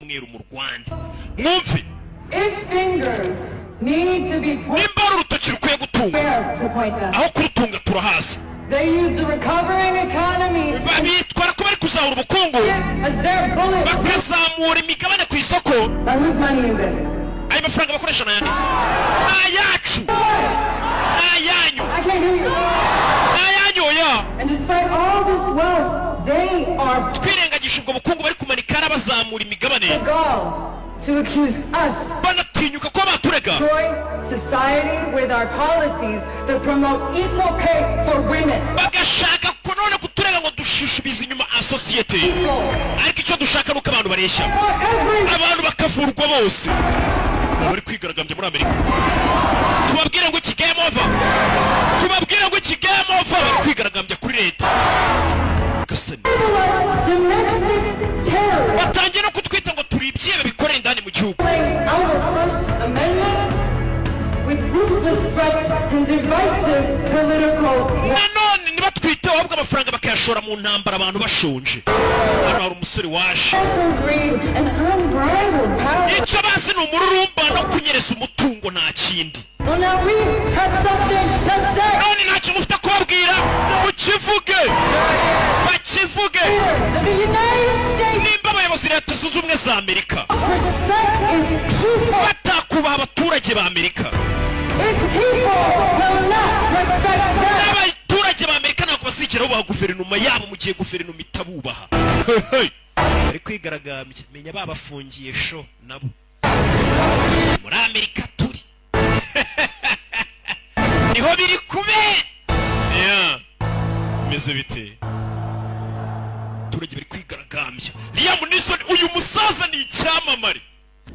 y'umweru mu Rwanda mwumve nimba urutoki rukwiye gutunga aho kurutunga turahazi bitwara ko bari kuzahura ubukungu bakazamura imigabane ku isoko ayo mafaranga bakoresha n'ayandi n'ayacu n'ayanyu oya twirengagije ubwo bukungu bari kumanika n'abazamura imigabane banatinyuka ko baturega bagashaka ko none kuturega ngo dushishubize inyuma asosiyete ariko icyo dushaka nuko abantu bareshya abantu bakavurwa bose bari kwigaragambya muri Amerika tubabwire ngo iki game over bari kwigaragambya kuri leta batangiye no kutwita ngo turi ibyibe bikorera indani mu gihugu nanone nibatwite ahubwo amafaranga bakayashora mu ntambara abantu bashonje hano hari umusore waje icyo basi ni umururumba no kunyereza umutungo nta kindi none ntacyo mufite kubabwira bakivuge nimba abayobozi leta zunze ubumwe za Amerika batakubaha abaturage ba Amerika n'abaturage ba Amerika ntabwo bazigeraho ba guverinoma yabo mu gihe guverinoma itabubaha bari kwigaragambya menya babafungiye sho nabo muri Amerika turi niho biri kubera meze bite abaturage bari kwigaragambya Liam Neeson uyu musaza ni icyamamare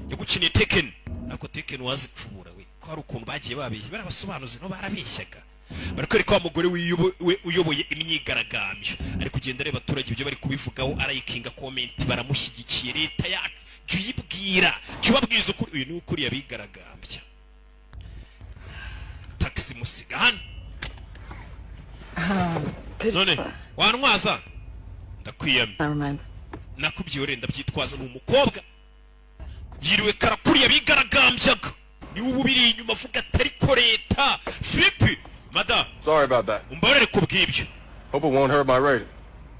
yagukiniye Tekken ariko Tekken wazipfubura we ko hari ukuntu bagiye babeshya barabasobanuze no barabeshyaga barakwereka wa mugore uyoboye imyigaragambyo ari kugenda areba abaturage ibyo bari kubivugaho arayikinga comment baramushyigikiye leta yacu juyibwira cyubabwiza ukuri uyu ni ukuri yabigaragambya taxi musigana none wanwaza ndakwiyamye nakubyiye renda byitwaza n'umukobwa yiriwe karakuriya bigaragambyaga ni ububiri inyuma avuga atari ko leta Flippy mada sorry about that umbarere kubwibyo hope it won't hurt my rating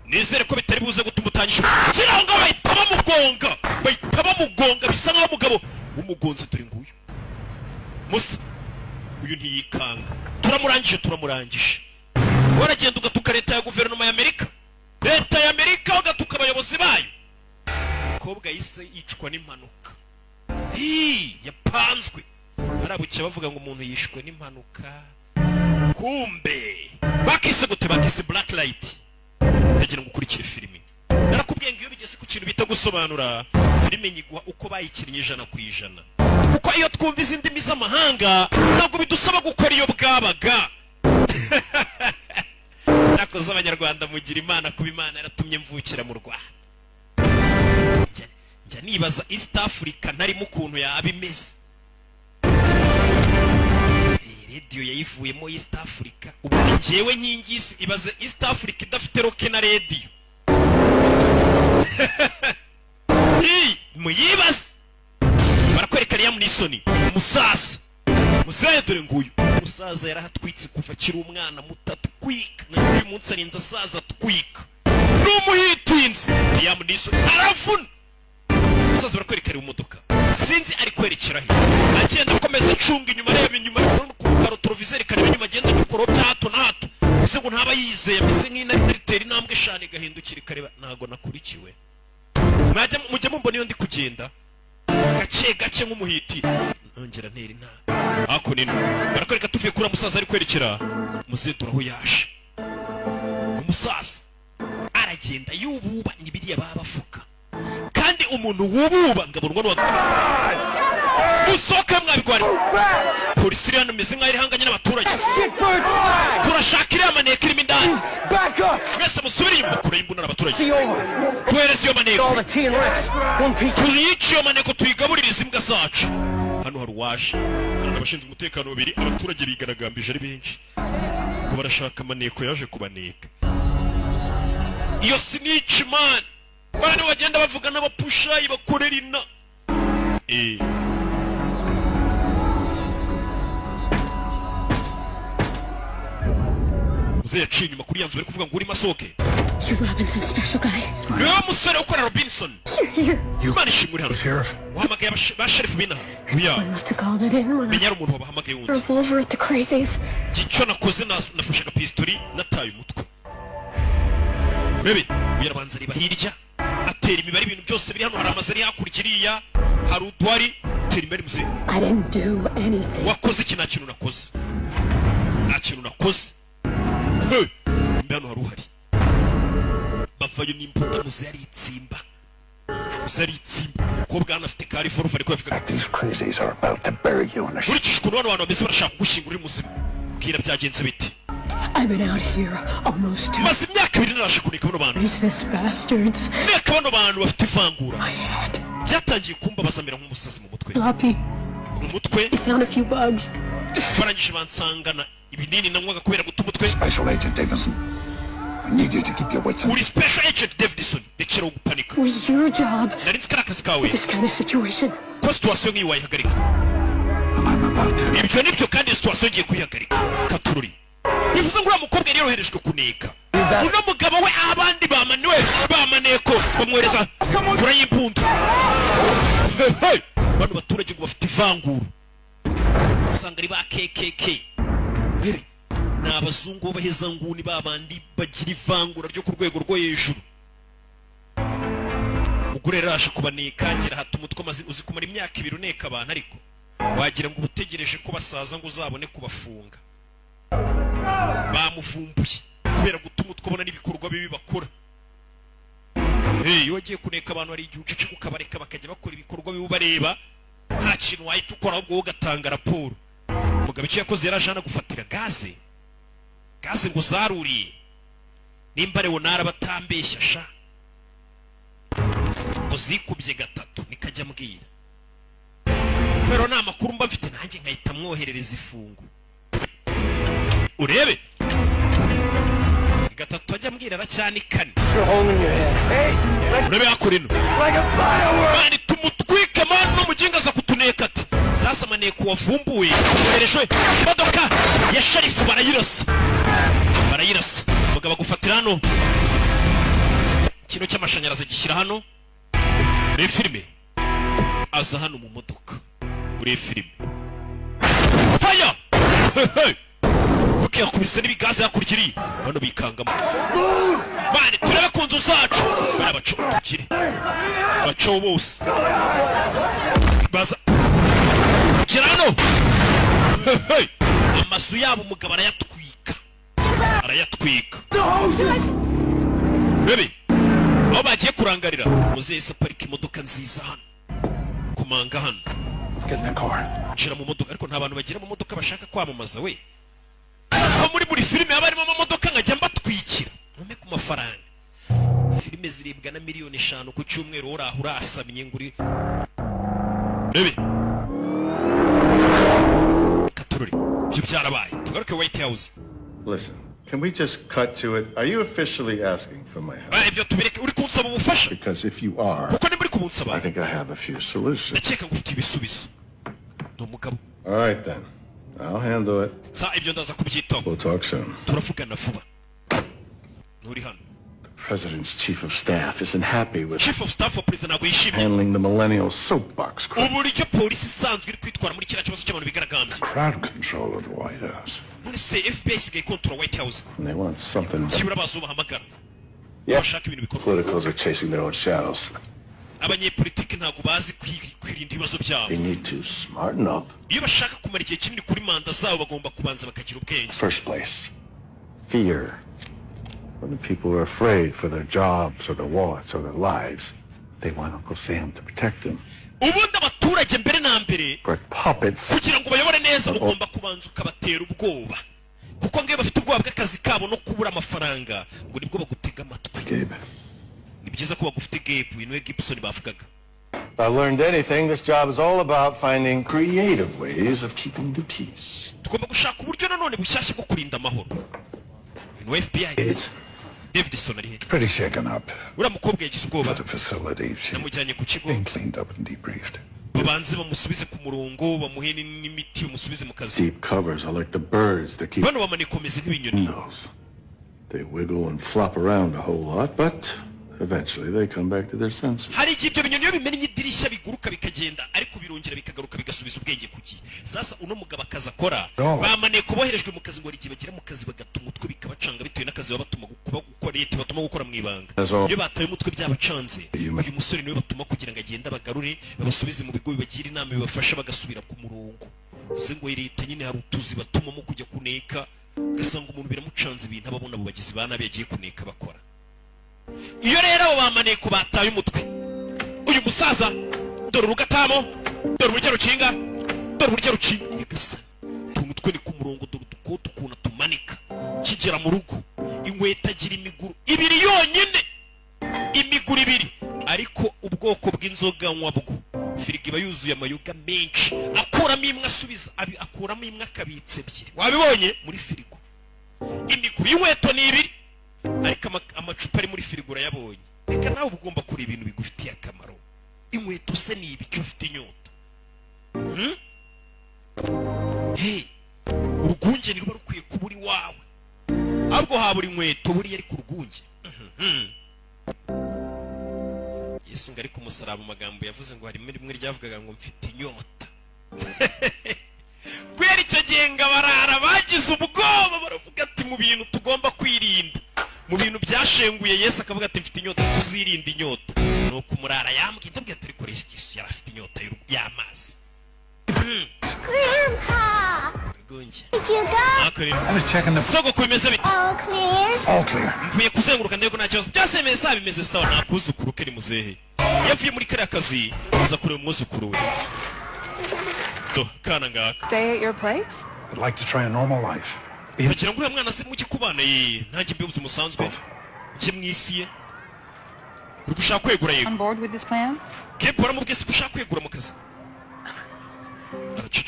nizere ko bitari buze gutuma utangisha kiranga bahita bamugonga bisa nkaho umugabo w'umugonzi turi nguyu musa uyu ntiyikanga turamurangije waragenda ugatuka leta ya guverinoma ya Amerika ugatuka abayobozi bayo umukobwa yise yicwa n'impanuka yapanzwe barabuke bavuga ngo umuntu yishwe n'impanuka kumbe bakise black light ndagira ngo ukurikire filime narakubwiye ngo iyo bigeze ku kintu bita gusobanura filime nyiguha uko bayikinnye 100%, kuko iyo twumva izindi ndimi z'amahanga ntabwo bidusaba gukora iyo bwabaga nakoze abanyarwanda mugira imana kuba imana yaratumye mvukira mu Rwanda njya nibaza East Africa ntarimo ukuntu yaba imeze radio yayivuyemo East Africa ubu njyewe nyingisi ibaze East Africa idafite roke na radio muyibaze barakwereka Liam Neeson umusaza musaza dore nguyu umusaza yarahatwitse kuva kiri umwana mutatwika n'uyu munsi arinze asaza twika n'umuhitinzi Liam Neeson aravuna umusaza barakwereka ari umudoka sinzi ari kwerekera he agenda akomeza acunga inyuma areba inyuma ku karotroviseri kareba inyuma agenda n'ukoro byato nato ese ngo ntaba yizeye ameze nk'inaritera intambwe eshanu igahindukira ikareba ntago nakurikiwe mujya mumbona iyo ndi kugenda gake nk'umuhiti nongera ntera intara ako nino barakwereka tuvuye kuri umusaza ari kwerekera muzedura aho yaje umusaza aragenda yububa n'ibiriya baba bafuka kandi umuntu wububa ngabonwa n'uwa musoka mwabigwari polisi iri hano imeze nk'aho irihanganye n'abaturage turashaka iriya maneko irimo indani mwese musubire inyuma kure y'imbuna n'abaturage tuhereze iyo maneko tuyice iyo maneko tuyigaburirize imbwa zacu hano hari uwaje hari abashinzwe umutekano babiri abaturage bigaragambije ari benshi ngo barashaka amaneko yaje kubaneka iyo snitch man bana bagenda bavuga n'abapushayi bakorera ina muze yaciye inyuma kuri yanzu bari kuvuga ngo uri masoke You Robinson special guy. niwe musore ukora Robinson Imana ishimwe hano wahamagaye ba sheriff bina I must have called it in when I menyara umuntu wabahamagaye wundi revolver at the crazies. gico nakoze nafashe agapistoli nataye umutwe urebe uyarabanza riba hirya atera imibare ibintu byose biri hano hari amazari hakurya iriya hari udwari atera imibare muze I didn't do anything. wakoze iki nta kintu nakoze mbe hano hari uhari bavayo n'imbunda muze yari itsimba umukobwa hano afite kari forufa ariko yavuga These crazies are about to bury you in a nkurikije ukuntu bano bantu bameze barashaka kugushyingura uri muzima bwira byagenze biti I've been out here almost maze imyaka 2 naraje kuneka bano bantu racist bastards. neka bano bantu bafite ivangura My head. byatangiye kumbabazamira nk'umusazi mu mutwe Floppy. mu mutwe Found a few bugs. barangije bansangana ibinini nanywaga kubera guta umutwe Special Agent Davidson. I need you to keep your wits uri special agent Davidson rekera gupanika Was your job nari nzi kari akazi kawe this kind of situation? ko situwasiyo nk'iyi wayihagarika and I'm about to. ibyo nibyo kandi situwasiyo ngiye kuyihagarika katururi bivuze ngo uriya mukobwa yari yoroherejwe kuneka uno mugabo we abandi bamaneko bamwohereza imvura y'impundu bano baturage ngo bafite ivangura usanga ari ba KKK ni abazungu b'abahezanguni babandi bagira ivangura ryo ku rwego rwo hejuru umugore raje kubaneka ngira hata umutwe maze uzi kumara imyaka 2 uneka abantu ariko wagira ngo ubutegereje ko basaza ngo uzabone kubafunga bamuvumbuye kubera gutuma utwabona n'ibikorwa bibi bakora iyo wagiye kuneka abantu ari igihugu kukabareka bakajya bakora ibikorwa bibi bareba nta kintu wahita ukora ahubwo ugatanga raporo umugabo icyo yakoze yarajana gufatira gaze ngo zaruriye nimba rewo narabatambeshya sha ngo zikubye 3 nikajya mbwira pero nta makuru mba mfite nanjye nkahita mwoherereza ifungu urebe 3 ajya mbwira aracyane 4 urebe hakurino bani tumutwike mani no mujinga za kutuneka ati sasa maneko wavumbuye urerejwe imodoka ya sherifu barayirasa mugabo gufatira hano kino cy'amashanyarazi gishyira hano muri filime aza hano mu modoka muri filime fire okay akubise n'ibigaze yakurikiri bano bikangamo bani turebe ku nzu zacu barabaco tukiri baco bose baza kirano amazu yabo umugabo arayatwika bebe aho bagiye kurangarira muzese parika imodoka nziza hano kumanga hano Get in the car. njira mu modoka ariko nta bantu bagira mu modoka bashaka kwamamaza we aho muri filime haba harimo amamodoka nkajya mbatwikira ntume ku mafaranga filime ziribwa na miliyoni 5 ku cyumweru uraho urasamye nguri bebe katururi byo byarabaye tugaruke White House. Listen, can we just cut to it? Are you officially asking for my help? ibyo tubireke uri kunsaba ubufasha Because if you are, kuko ni muri I kubunsaba think I have a few solutions. ndakeka ngo ufite ibisubizo ndi umugabo All right then, I'll handle it. sa ibyo ndaza kubyitaho We'll talk soon. turavugana vuba nturi hano The President's Chief of Staff isn't happy with chief of staff wa president ntabwo yishimye handling the millennial soapbox crowd. uburyo polisi isanzwe iri kwitwara muri kiriya kibazo cy'abantu bigaragambye Crowd control of the White House. none se FBI isigaye ikontora White House And they want something. kibura bazo bahamagara Yeah. bashaka ibintu bikorwa Politicals are chasing their own shadows. abanyepolitiki ntabwo bazi kwirinda ibibazo byabo They need to smarten up. iyo bashaka kumara igihe kinini kuri manda zabo bagomba kubanza bakagira ubwenge First place, fear. When the people are afraid for their jobs or their wallets or their lives, they want Uncle Sam to protect them. ubundi abaturage mbere na mbere But puppets, kugira ngo bayobore neza ugomba kubanza ukabatera ubwoba kuko ngiye bafite ubwoba bw'akazi kabo no kubura amafaranga ngo nibwo bagutega amatwi Gabe. ni byiza ko bagufite Gabe winwe Gibson bavugaga If I learned anything, this job is all about finding creative ways of keeping the peace. tugomba gushaka uburyo nanone bushyashya bwo kurinda amahoro winwe FBI It's Davidson ari he? Pretty shaken up. Uriya mukobwa yagize ubwoba. At the facility, she namujyanye ku kigo being cleaned up and debriefed. babanze bamusubize ku murongo bamuhe n'imiti bamusubize mu kazi. Deep covers are like the birds that keep bano bamanikomeze nk'ibinyoni. They wiggle and flop around a whole lot, but eventually they come back to their senses. hari igihe ibyo binyoni iyo bimennye idirishya biguruka bikagenda ariko birongera bikagaruka bigasubiza ubwenge ku gihe. Sasa uno mugabo akazi akora bamaniye kuboherejwe mu kazi ngo hari igihe bagira mu kazi bagata umutwe bikabacanga bitewe n'akazi baba batuma gukora leta batuma gukora mu ibanga. Iyo bataye umutwe byabacanze uyu musore niwe batuma kugira ngo agende bagarure babasubize mu bigo bibagira inama bibafasha bagasubira ku murongo. Uze ngo leta nyine hari utuzi batumamo kujya kuneka gasanga umuntu biramucanze ibintu ababona abo bagizi ba nabi yagiye kuneka bakora. Iyo rero abo bamaneko bataye umutwe uyu musaza dore urugatamo dore uburyo rucinga dore uburyo rucinga yegasa umutwe ni ku murongo dore udukoto ukuntu tumanika kigera mu rugo inkweto agira imiguru ibiri yonyine imiguru ibiri ariko ubwoko bw'inzoga nywa bwo firigo iba yuzuye amayoga menshi akuramo imwe asubiza akuramo imwe akabitse ebyiri wabibonye muri firigo imiguru y'inkweto ni ibiri ariko amacupa ari muri firigo urayabonye. Reka nawe uba ugomba kureba ibintu bigufitiye akamaro. Inkweto se ni ibiki ufite inyota? Urwunge niruba rukwiye kuba uri wawe ahubwo habura inkweto buriya ariko urwunge. Yesu ngo ari ku musaraba mu magambo yavuze ngo harimo rimwe ryavugaga ngo mfite inyota. Kubera icyo gihe ngo abarara bagize ubwoba baravuga ati mu bintu tugomba kwirinda mu bintu byashenguye Yesu akavuga ati mfite inyota tuzirinda inyota. Nuko umurara yambwiye ndabwiye ati riko Yesu yari afite inyota y'amazi. Grandpa! Gunge. Did you go? I was checking the... Sogo kumeze bite? All clear? All clear. Mvuye kuzenguruka ndeko nta kibazo. Byose bimeze bimeze sawa nakuzukuru ke ni muzehe. Yavuye muri kare akazi aza kureba umwuzukuru we. Kana ngaka. Stay at your place? I'd like to try a normal life. Kugira ngo uyu mwana se muke kubana ntange mbe ubuzima musanzwe. Cye mwisi ye. Uri gushaka kwegura yego. On board with this plan? Kepora mubwese gushaka kwegura mu kazi.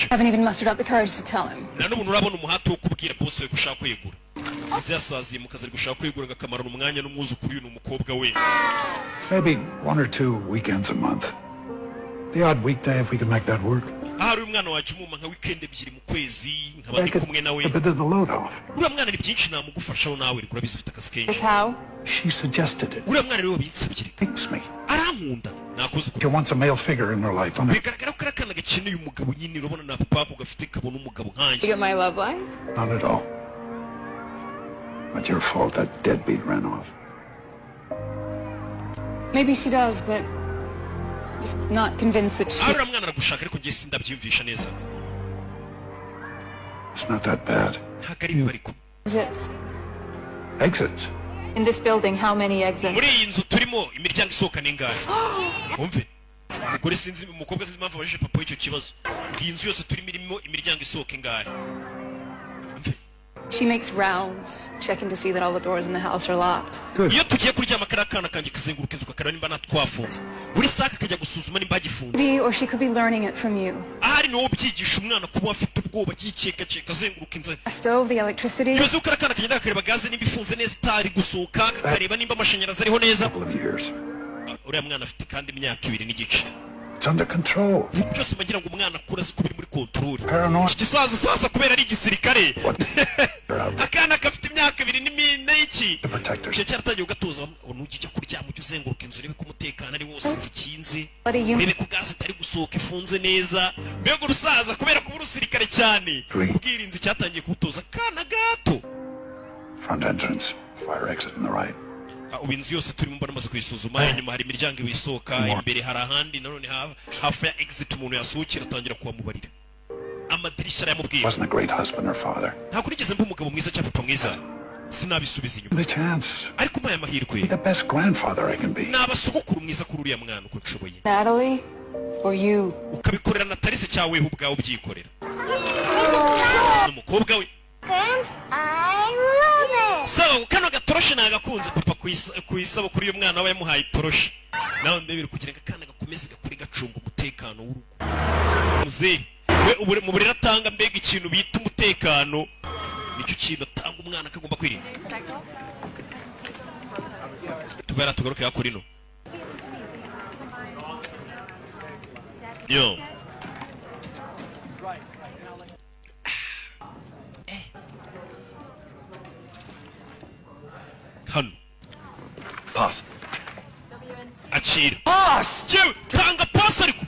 Haven't even mustered up the courage to tell him. Na n'umuntu urabona umuhati wo kubwira boss we gushaka kwegura. Izi yasaziye mu kazi gushaka kwegura ngakamara n'umwanya n'umwuzukuru uyu n'umukobwa we. Maybe 1 or 2 weekends a month. The odd weekday if we can make that work. Ahari umwana waje umuma nka weekend ebyiri mu kwezi nkabandi kumwe nawe. A bit of the load off. Uriya mwana ni byinshi namugufashaho nawe rikura bizufite akazi kenshi. How? She suggested it. Uriya mwana rero binsabye. Thinks me. Arankunda nakuze She wants a male figure in her life. bigaragara ko arakana gakeneye umugabo nyine urabona na papa ko gafite kabona umugabo You nkanjye. get my love life? Not at all. Not your fault that deadbeat ran off. Maybe she does, but just not convinced that she... Uriya mwana aragushaka ariko ngiye sindabyumvisha neza. It's not that bad. Ntabwo ari bibi ariko. Exits. Exits. In this building, how many exits? Muri iyi nzu turimo imiryango isohoka n'ingahe? Umve. Umugore sinzi umukobwa sinzi impamvu abajije papa w'icyo kibazo. Iyi nzu yose turimo irimo imiryango isohoka ingahe? Umve. She makes rounds, checking to see that all the doors in the house are locked. Good. Iyo tugiye kuryama karakana kanjye kazenguruka inzu kakareba nimba natwafunze. Buri saka kajya gusuzuma nimba gifunze. Maybe, or she could be learning it from you. Ahari no byigisha umwana kuba afite ubwoba yikeka azenguruka inzu. A stove, the electricity. Yozo karakana kagenda kareba gaze nimba ifunze neza itari gusohoka kareba nimba amashanyarazi ariho neza. Couple of years. Uriya mwana afite kandi imyaka 2 n'igice. It's under control. Byose bagira ngo umwana akura azi kubiri muri control. Paranoid. Iki gisaza sasa kubera ari igisirikare. What? Akana kafite imyaka 2 n'iki. The protectors. Cyo cyaratagiye ugatuza unugijya kuryama ujye uzenguruka inzu rebe ko umutekano ari wose nzikinze. What are you... Rebe ko gaze itari gusohoka ifunze neza. Mbega urusaza kubera kuba urusirikare cyane. Ubwirinzi cyatangiye kubutoza kana gato. Front entrance. Fire exit on the right. Ubinzi yose turimo mbona maze kuyisuzuma inyuma hari imiryango ibisohoka imbere hari ahandi nanone hafi ya exit umuntu yasohokera atangira kuba mubarira amadirishya yamubwiye Wasn't a great husband or father. ntabwo nigeze mba umugabo mwiza cyangwa papa mwiza sinabisubiza inyuma The chance. ariko mpaye amahirwe Be the best grandfather I can be. nabasogokuru mwiza kuri uriya mwana uko nshoboye Natalie, or you? ukabikorera na tarise cyawe ubwawe ubyikorera n'umukobwa we Gramps, I love it! so kano gatoroshe nagakunze papa kuyisaba kuri uyu mwana we yamuhaye itoroshi nawe ndebera kugira ngo akana gakomeze gakuri gacunga umutekano w'urugo muzehe we mu burera atanga mbega ikintu bita umutekano nicyo kintu atanga umwana akagomba kwirinda kubera tugaruke kuri no yo hano Pass. achira Pass! jewe tanga pass ariko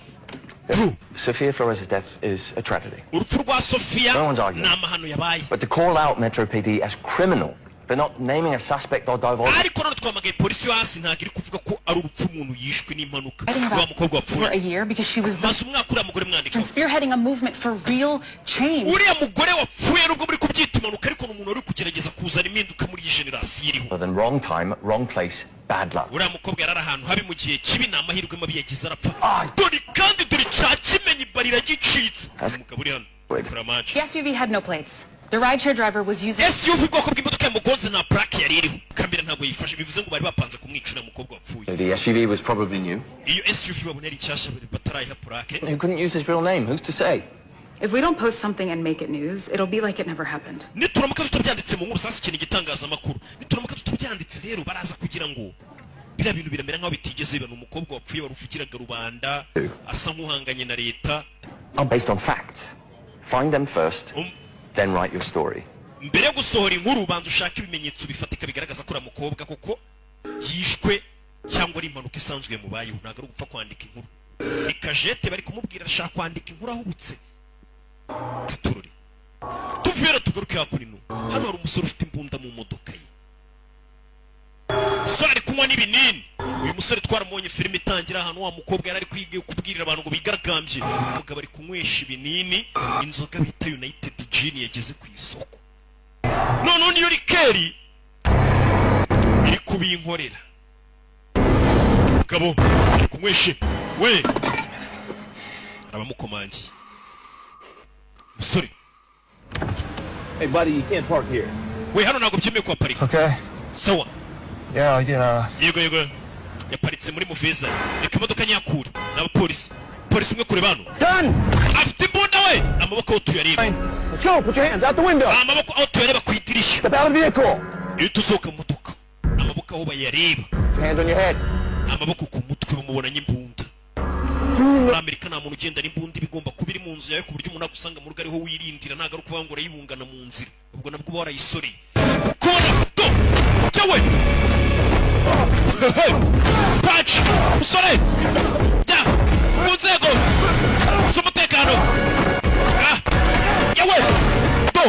Sophia Flores' death is a tragedy. urupfu rwa Sofia No one's arguing. ni amahano yabaye But to call out Metro PD as criminal for not naming a suspect or divulging... ariko none twamagaye polisi yo hasi ntabwo iri kuvuga ko ari urupfu umuntu yishwe n'impanuka wa mukobwa for a wapfuye year because she was maze umwaka uriya mugore mwandikaho spearheading a movement for real change. uriya mugore wapfuye nubwo muri kubyita impanuka ariko ni umuntu wari kugerageza kuzana impinduka muri iyi generasiyo iriho Other than wrong time, wrong place, bad luck. uriya mukobwa yarari ahantu habi mu gihe kibi ni amahirwe mabi yagize arapfa dore kandi dore cya kimenyi barira gicitse umugabo uri hano kora match The SUV had no plates. The rideshare driver was using SUV bwoko bw'imodoka yamugonze nta plaque yari iriho kamera ntabwo yifashe bivuze ngo bari bapanze kumwica uriya mukobwa wapfuye The SUV was probably new. iyo SUV babona ari nshyashya batarayiha plaque Who couldn't use his real name? Who's to say? If we don't post something and make it news, it'll be like it never happened. nituramuka tutabyanditse mu nkuru sasa ikintu igitangazamakuru nituramuka tutabyanditse rero baraza kugira ngo biriya bintu biramera nk'aho bitigeze biba ni umukobwa wapfuye wari uvugiraga rubanda asa nk'uhanganye na leta Based on facts. Find them first, then write your story. mbere yo gusohora inkuru banza ushaka ibimenyetso bifatika bigaragaza ko uriya mukobwa koko yishwe cyangwa ari impanuka isanzwe yamubayeho ntabwo ari ugupfa kwandika inkuru ni kajete bari kumubwira arashaka kwandika inkuru ahubutse katurore tuvera tugaruke hakurino hano hari umusore ufite imbunda mu modoka ye umusore ari kunywa n'ibinini uyu musore twaramubonye filime itangira ahantu wa mukobwa yari ari kwiga kubwirira abantu ngo bigaragambye umugabo ari kunywesha ibinini inzoga bita United Gin yageze ku isoko none niyo rikeri iri kubinkorera umugabo ari kunyweshe we arabamukomangiye musore Hey, buddy, you can't park here. we hano ntabwo byemewe kuhaparika Okay. sawa Yeah, yego yaparitse muri muveza reka imodoka nyakure n'abapolisi polisi umwe kure bano afite imbunda we amaboko aho tuyareba Let's go. Put your hands out the window. amaboko aho tuyareba ku idirishya Step out of the vehicle. iyo tusohoka mu modoka amaboko aho bayareba Put your hands on your head. amaboko ku mutwe bamubonanye imbunda muri Amerika nta muntu ugenda n'imbunda iba igomba kuba iri mu nzu yawe ku buryo umuntu agusanga mu rugo ariho wirindira ntabwo ari ukuvuga ngo urayibungana mu nzira ubwo nabwo uba warayisoreye ukora do cyawe paci musore jya mu nzego z'umutekano yawe do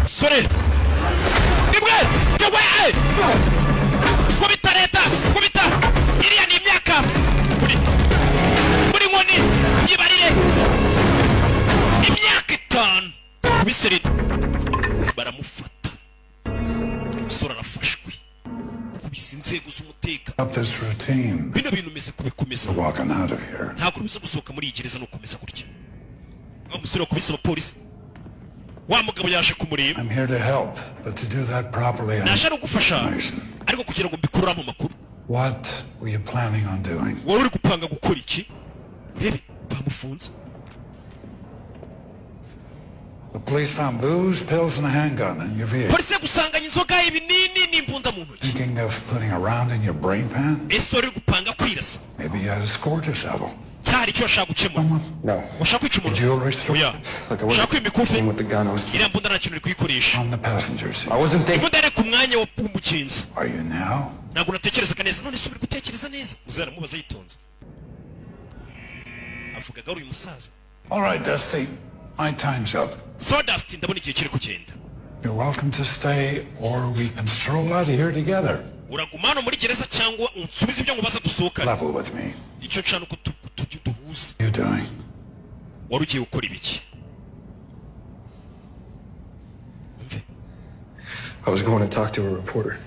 musore nimwe cyawe kubita leta kubita iriya ni imyaka muri nkoni yibarire imyaka 5 kubiserida baramufata umusore arafashwe kubisa inzego z'umutekano Up this routine. bino bintu umeze kubikomeza Walking out of here. ntabwo biza gusohoka muri iyi gereza no gukomeza gutya wa musore wakubise abapolisi wa mugabo yaje kumureba I'm here to help, but to do that properly, I naje ari gufasha information. ariko kugira ngo mbikurure mu makuru What were you planning on doing? wowe uri gupanga gukora iki rebe bamufunze The police found booze, pills, and a handgun in your vehicle. polisi yagusanganye inzoga ibinini n'imbunda mu ntoki Thinking of putting a round in your brain pan? ese wari uri gupanga kwirasa Maybe you had a score to settle. cyari icyo washaka gukemura Someone? No. washaka kwica umuntu Jewelry store? oya Look, I washaka wasn't kwiba imikufi playing with the gun. I was. iriya mbunda nta kintu uri kuyikoresha On the passenger seat. I wasn't thinking. imbunda yari ku mwanya w'umugenzi Are you now? ntabwo natekerezaga neza none se uri gutekereza neza muze aramubaza yitonze avugaga uyu musaza All right, Dusty. My time's up. sawdust ndabona igihe kiri kugenda You're welcome to stay, or we can stroll out of here together. uraguma hano muri gereza cyangwa unsubize ibyo ngo baza dusohokane Level with me. icyo nshaka uko tujya duhuza You doing? wari ugiye gukora ibiki umve I was going to talk to a reporter.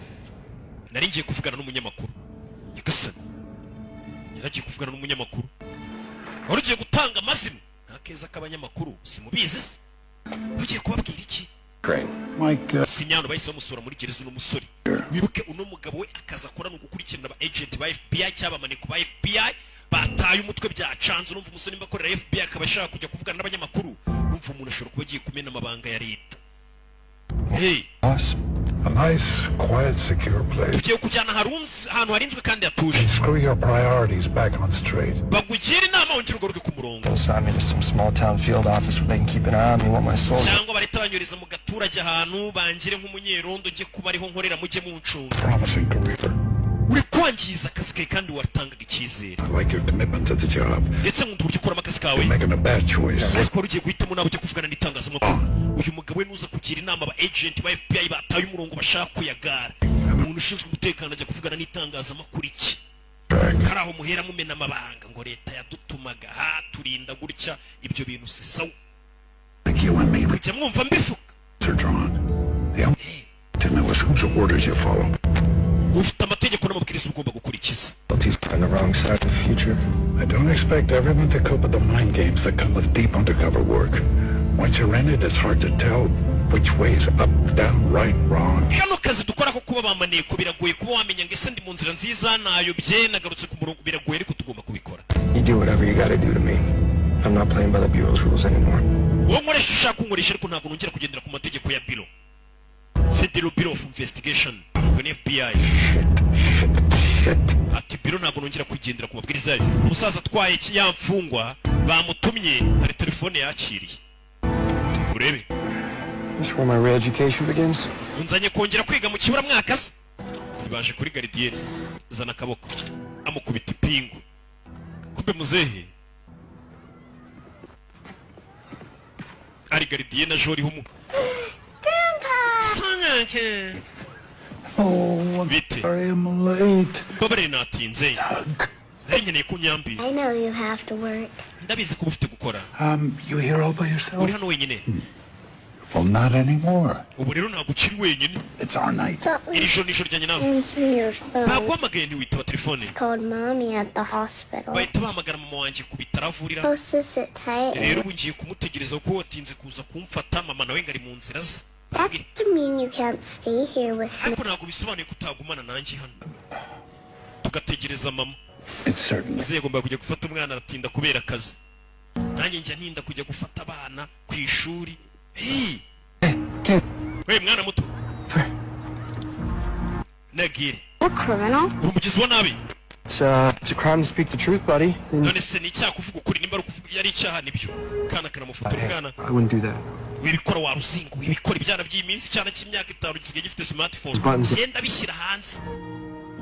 nari ngiye kuvugana n'umunyamakuru nyagasani yaragiye kuvugana n'umunyamakuru wari ugiye gutanga amazina nta keza k'abanyamakuru simubizi se ugiye kubabwira iki Crane. Mike, sinyano bahise bamusura muri gereza uno musore wibuke uno mugabo we akaza akora no gukurikirana aba agent ba FBI cyangwa amaneko ba FBI bataye umutwe byacanze urumva umusore nimba akorera FBI akaba ashaka kujya kuvugana n'abanyamakuru urumva umuntu ashobora kuba agiye kumena amabanga ya leta hey Boss, A nice, quiet, secure place. tugiye kujyana ahantu harinzwe kandi hatuje. And screw your priorities back on straight. bagugira inama wongera ugaruke ku murongo. They'll assign me to some small town field office where they can keep an eye on me while my soldiers. cyangwa bareta banyuriza mu gaturage ahantu bangire nk'umunyerondo ujye kuba ariho nkorera mujye muncunga. Promising career. uri kwangiza akazi kawe kandi watangaga icyizere. I like your commitment to the job. ndetse nkunda uburyo ukoramo akazi kawe. You're making a bad choice. ariko wari ugiye guhitamo nawe ujya kuvugana n'itangazamakuru. uyu mugabo we nuza kugira inama aba agent ba FBI bataye umurongo bashaka kuyagara. umuntu ushinzwe umutekano ajya kuvugana n'itangazamakuru iki. kari aho muhera mumena amabanga ngo leta yadutumaga turinda gutya ibyo bintu si sawa. Like you and me, we jya mwumva mbivuga. are drawn. The only to know is whose orders you follow. ufite amategeko n'amabwiriza ugomba gukurikiza. He's on the wrong side of the future. I don't expect everyone to cope with the mind games that come with deep undercover work. Once you're in it, it's hard to tell which way is up, down, right, wrong. kano kazi dukora ko kuba bamaneko biragoye kuba wamenya ngo ese ndi mu nzira nziza nayobye nagarutse ku murongo biragoye ariko tugomba kubikora. You do whatever you gotta do to me. I'm not playing by the Bureau's rules anymore. wowe nkoresha ushaka kunkoresha ariko ntabwo nongera kugendera ku mategeko ya biro. Federal Bureau of Investigation ngo ni FBI. ati biro ntabwo nongera kugendera ku mabwiriza yayo. umusaza atwaye yamfungwa bamutumye hari telefone yakiriye. urebe This is where my real education begins. unzanye kongera kwiga mu kiburamwaka se. baje kuri gardien zana akaboko amukubita ipingu. kumbe muzehe ari gardien na jori humu. Sanake. Oh, Bite. sorry I'm late. babare natinze. nari nkeneye kunyambira. I know you have to work. ndabizi ko ufite gukora. You here all by yourself? uri hano wenyine. Well, not anymore. ubu rero ntabwo ukiri wenyine. It's our night. But iri joro ni ijoro ryanjye nawe. answer your phone. baguhamagaye ntiwitaba telefone. Called mommy at the hospital. bahita bahamagara mama wanjye ku bitaro avurira. Supposed to sit tight. rero ubu ngiye kumutegereza kuko watinze kuza kumfata mama nawe ngari mu nzira ze. That doesn't mean you can't stay here with me. ariko ntabwo bisobanuye ko utagumana nanjye hano tugategereza mama. It's certainly. muzehe agomba kujya gufata umwana aratinda kubera akazi. nanjye njya ntinda kujya gufata abana ku ishuri. we mwana muto nagire A criminal? uri umugizi wa nabi. It's a crime to speak the truth, buddy. none se ni icyaha kuvuga ukuri nimba yari icyaha nibyo. kana kanamufotora umwana. I wouldn't do that. wibikora wa ruzingo wibikora ibyana by'iminsi cyane cy'imyaka 5 gisigaye gifite smartphone. Buttons. genda bishyira hanze.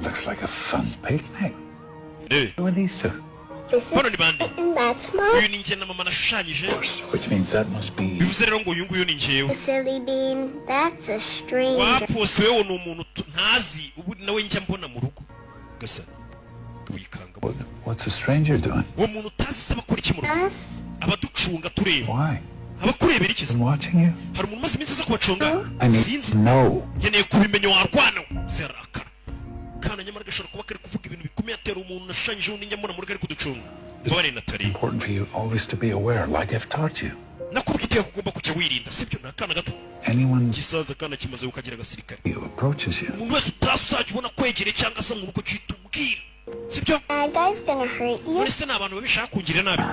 Looks like a fun picnic. Eh, Who are these two? This is bano ni bande. and that's uyu mom. ni njye na mama nashushanyije. Which means that must be. bivuze rero ngo uyu nguyu ni njyewe. Silly bean. That's a stranger. wapose wewe ni umuntu ntazi ubu nawe njya mbona mu rugo gasa wikanga. What's a stranger doing? uwo muntu utazi se abakora iki mu rugo. Us? abaducunga tureba. Why? abakurebera iki se. Been watching you? hari umuntu umaze iminsi aza kubacunga. I need sinzi. to know. nkeneye kubimenya warwana zerakara. kana nyamara gashobora kuba kari kuvuga ibintu bikomeye atera umuntu nashushanyije undi njya mbona mu rugo ari kuducunga. mbabare natari. Important for you always to be aware, like I've taught you. nakubwiye iteka ugomba kujya wirinda sibyo. ni akana gato Anyone gisaza kana kimaze kukagira agasirikare. who approaches you, umuntu wese utazajya ubona kwegereye cyangwa se mu rugo cyita ubwira sibyo. That guy's gonna hurt you none se ni abantu babishaka kungirira nabi.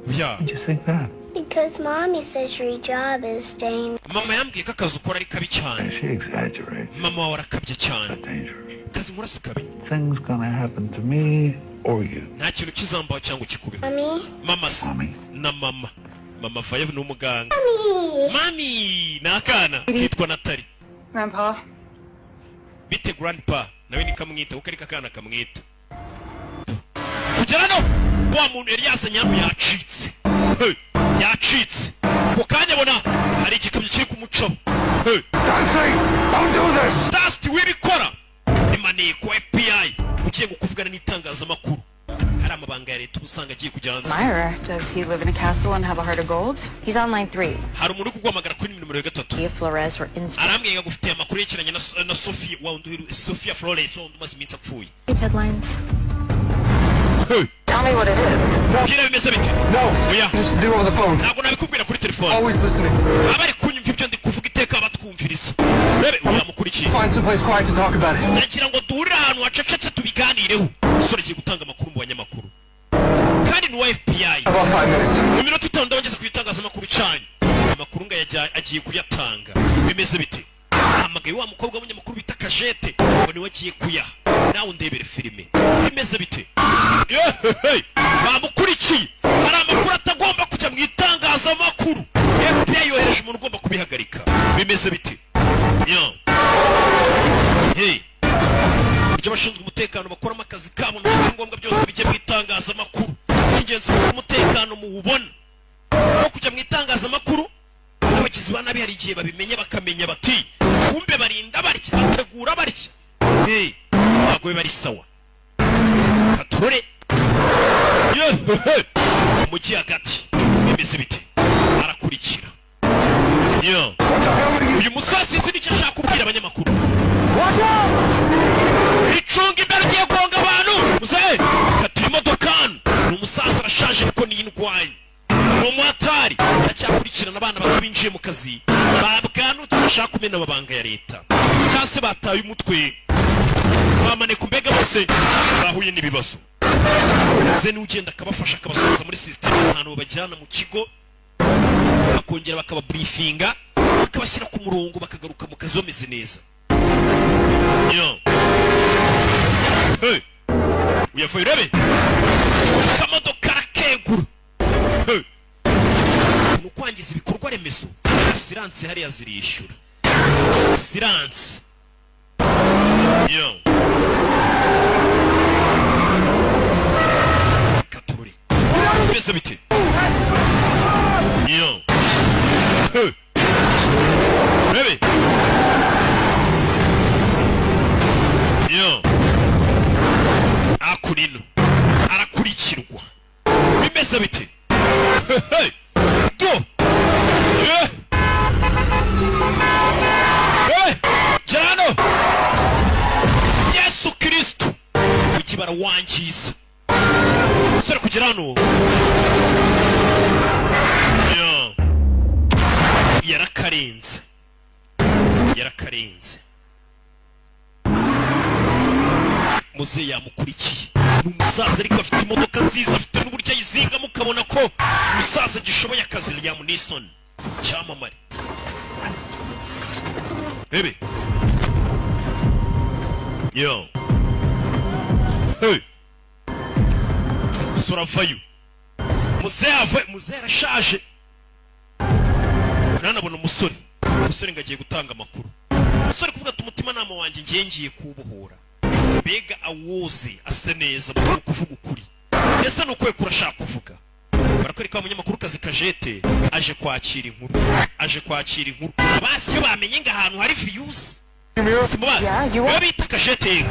oya why'd you think that? because mommy says your job is dangerous. mama yambwiye ko akazi ukora ari kabi cyane. She exaggerates. mama wawe arakabye cyane. Dangerous. akazi nkora si kabi. Things gonna happen to me or you. nta kintu kizambaho cyangwa kikubeho. Mommy? mama se Mommy. na mama. mama vayo ni umuganga. Mommy! mami ni akana kitwa natali. Grandpa, bite grandpa nawe nikamwita kuko ariko akana kamwita. kugera no wa muntu yari yazanye hano yacitse. Hey, yacitse ku kanya bona hari igikamyo kiri kumucaho. Hey, Don't do this! dusty wibikora imaniko FBI ugiye kuvugana n'itangazamakuru. hari amabanga ya leta ubusanga agiye kujya hanze. Myra, does he live in a castle and have a heart of gold? He's on line 3. hari umuntu uri kuguhamagara kuri nimero ya 3. Sophia Flores for instant arambwira ngo ufite amakuru yerekeranye na Sophia wa Sophia Flores wundi umaze iminsi apfuye. headlines. Hey, Tell me what it is. bwira bimeze bite. No. oya Just do it over the phone. ntabwo nabikubwira kuri telefone. Always listening. abari kunyumva ibyo ndi kuvuga iteka batwumviriza. rebe uya mukurikiye. Find someplace quiet to talk about it. ndagira ngo duhurire ahantu hacecetse tubiganireho. umusore agiye gutanga amakuru mu banyamakuru kandi ni wa FBI. About 5 minutes. mu minota 5 ndabageze ku itangazamakuru cyanyu. amakuru ngo agiye kuyatanga. bimeze bite. ahamagaye wa mukobwa w'umunyamakuru bita Kajete ngo niwe agiye kuyaha nawe undebere filime bimeze bite bamukurikiye hari amakuru atagomba kujya mu itangazamakuru FBI yohereje umuntu ugomba kubihagarika bimeze bite ibyo bashinzwe umutekano bakoramo akazi kabo n'ibyangombwa byose bijye mu itangazamakuru cy'ingenzi ko umutekano muwubona no kujya mu itangazamakuru abagizi ba nabi hari igihe babimenye bakamenya bati kumbe barinda barya bategura barya ntabwo bari sawa katurore umujyi hagati bimeze bite arakurikira uyu musore sinzi n'icyo ashaka kubwira abanyamakuru icunga imbere ugiye guhonga abantu muzehe katuye imodokani ni umusaza arashaje ariko ni indwaye ni umuhatari aracyakurikirana abana bato binjiye mu kazi babwanutse bashaka kumena amabanga ya leta cyangwa se bataye umutwe bamaneka mbega bose bahuye n'ibibazo ze niwe ugenda akabafasha akabasubiza muri sisiteme ahantu babajyana mu kigo bakongera bakababurifinga bakabashyira ku murongo bakagaruka mu kazi bameze neza uyavuye urebe akamodoka arakegura ni ukwangiza ibikorwa remezo asiranse hariya zirishyura asiranse katurore bimeze bite urebe akurino arakurikirwa bimeze bite do jano Yesu Kristo ukibara wangiza sore kugera hano yarakarenze muze yamukurikiye ni umusaza ariko afite imodoka nziza afite n'uburyo ayizinga mukabona ko umusaza gishoboye akazi Liam Neeson cyamamare bebe suravayo muze arashaje nanabona umusore ngo agiye gutanga amakuru umusore kuvuga ati umutima nama wanjye ngiye kuwubohora mbega awoze asa neza mu kuvuga ukuri ese nuko kurashaka kuvuga barakwereka umunyamakuru kazi Kajete aje kwakira inkuru abasi iyo bamenye ngo ahantu hari views simuba bita Kajete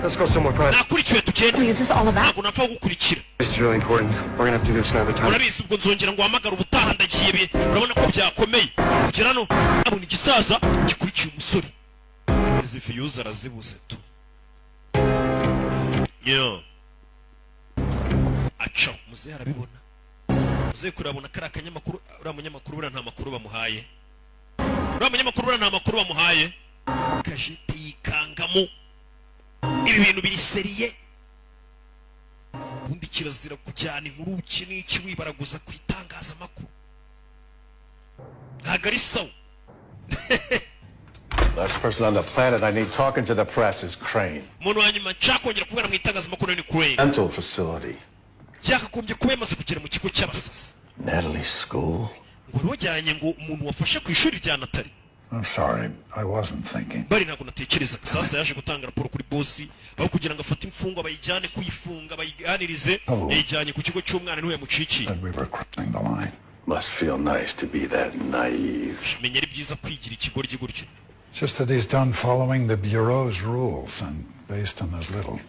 Let's go somewhere private. nakurikiwe tugende Is this all about? ntabwo napfa gukurikira This is really important. We're gonna have to do this another time. urabizi ubwo nzongera ngo uhamagare ubutaha ndagiye urabona ko byakomeye kugera hano abona igisaza gikurikiye umusore izi views arazibuze tu aca muzehe arabibona muzehe kurabona kari akanyamakuru uriya munyamakuru buriya nta makuru bamuhaye Kajete yikangamo ibi bintu biri seriye ubundi kirazira kujyana inkuru n'iki wibaraguza ku itangazamakuru ntabwo ari sawa Last person on the planet I need talking to the press is Crane. umuntu wa nyuma nshaka kongera kuvugana mu itangazamakuru ni Crane. Mental facility. byakagombye kuba yamaze kugera mu kigo cy'abasasi. Natalie School. ngo wajyanye ngo umuntu wafashe ku ishuri rya Natalie. I'm sorry, I wasn't thinking. bari ntabwo natekereza sasa yaje gutanga raporo kuri bosi aho kugira ngo afate imfungwa bayijyane kuyifunga bayiganirize yijyanye ku kigo cy'umwana niwe yamucikiye. We were crossing the line. Must feel nice to be that naive. Menya ari byiza kwigira ikigoryi gutyo. Just that he's done following the Bureau's rules and based on his little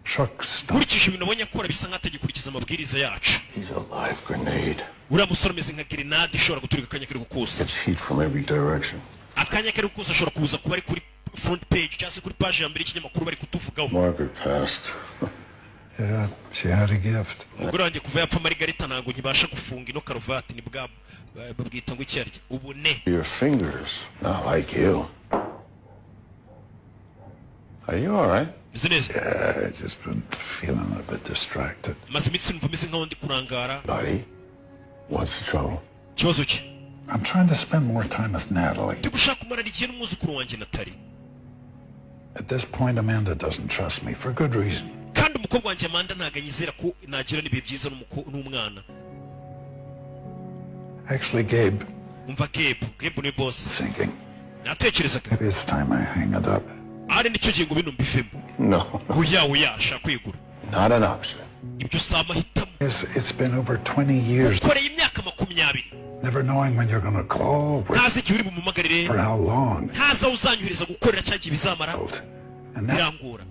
truck stuff. Kurikije ibintu abonye akora bisa nk'atagikurikiza amabwiriza yacu. He's a live grenade. Uriya musore ameze nka grenade ishobora guturika akanya kari gukusa. It's heat from every direction. Akanya kari gukusa ashobora kuza kuba ari kuri front page cyangwa se kuri page ya mbere y'ikinyamakuru bari kutuvugaho. Margaret passed. Yeah, she had a gift. Umugore wanjye kuva yapfa Margarita ntabwo nkibasha gufunga ino karuvati ni bwa babwita ngo icyarya ubune. Your fingers, not like you. Are you all right? Yeah, I've just been feeling a bit distracted. Maze imitsi numva meze nkaho ndi kurangara. Buddy, what's the trouble? Kibazo ki? I'm trying to spend more time with Natalie. ndi gushaka kumarana igihe n'umwuzukuru wanjye Natali. At this point, Amanda doesn't trust me for good reason. kandi umukobwa wanjye Amanda ntago anyizera ko nagira n'ibihe byiza n'umwana. Actually, Gabe. umva Gabe ni boss. Thinking. natekerezaga Maybe it's time I hang it up. ari nicyo gihe ngo bino mbivemo. No. Oya shaka kwigura. Not an option. ibyo si amahitamo. It's been over 20 years. ukoreye imyaka 20. Never knowing when you're going to call. ntazi igihe uri bumumagarire. For how long. ntazi aho uzanyuhiriza gukorera cyagiye bizamara. birangora.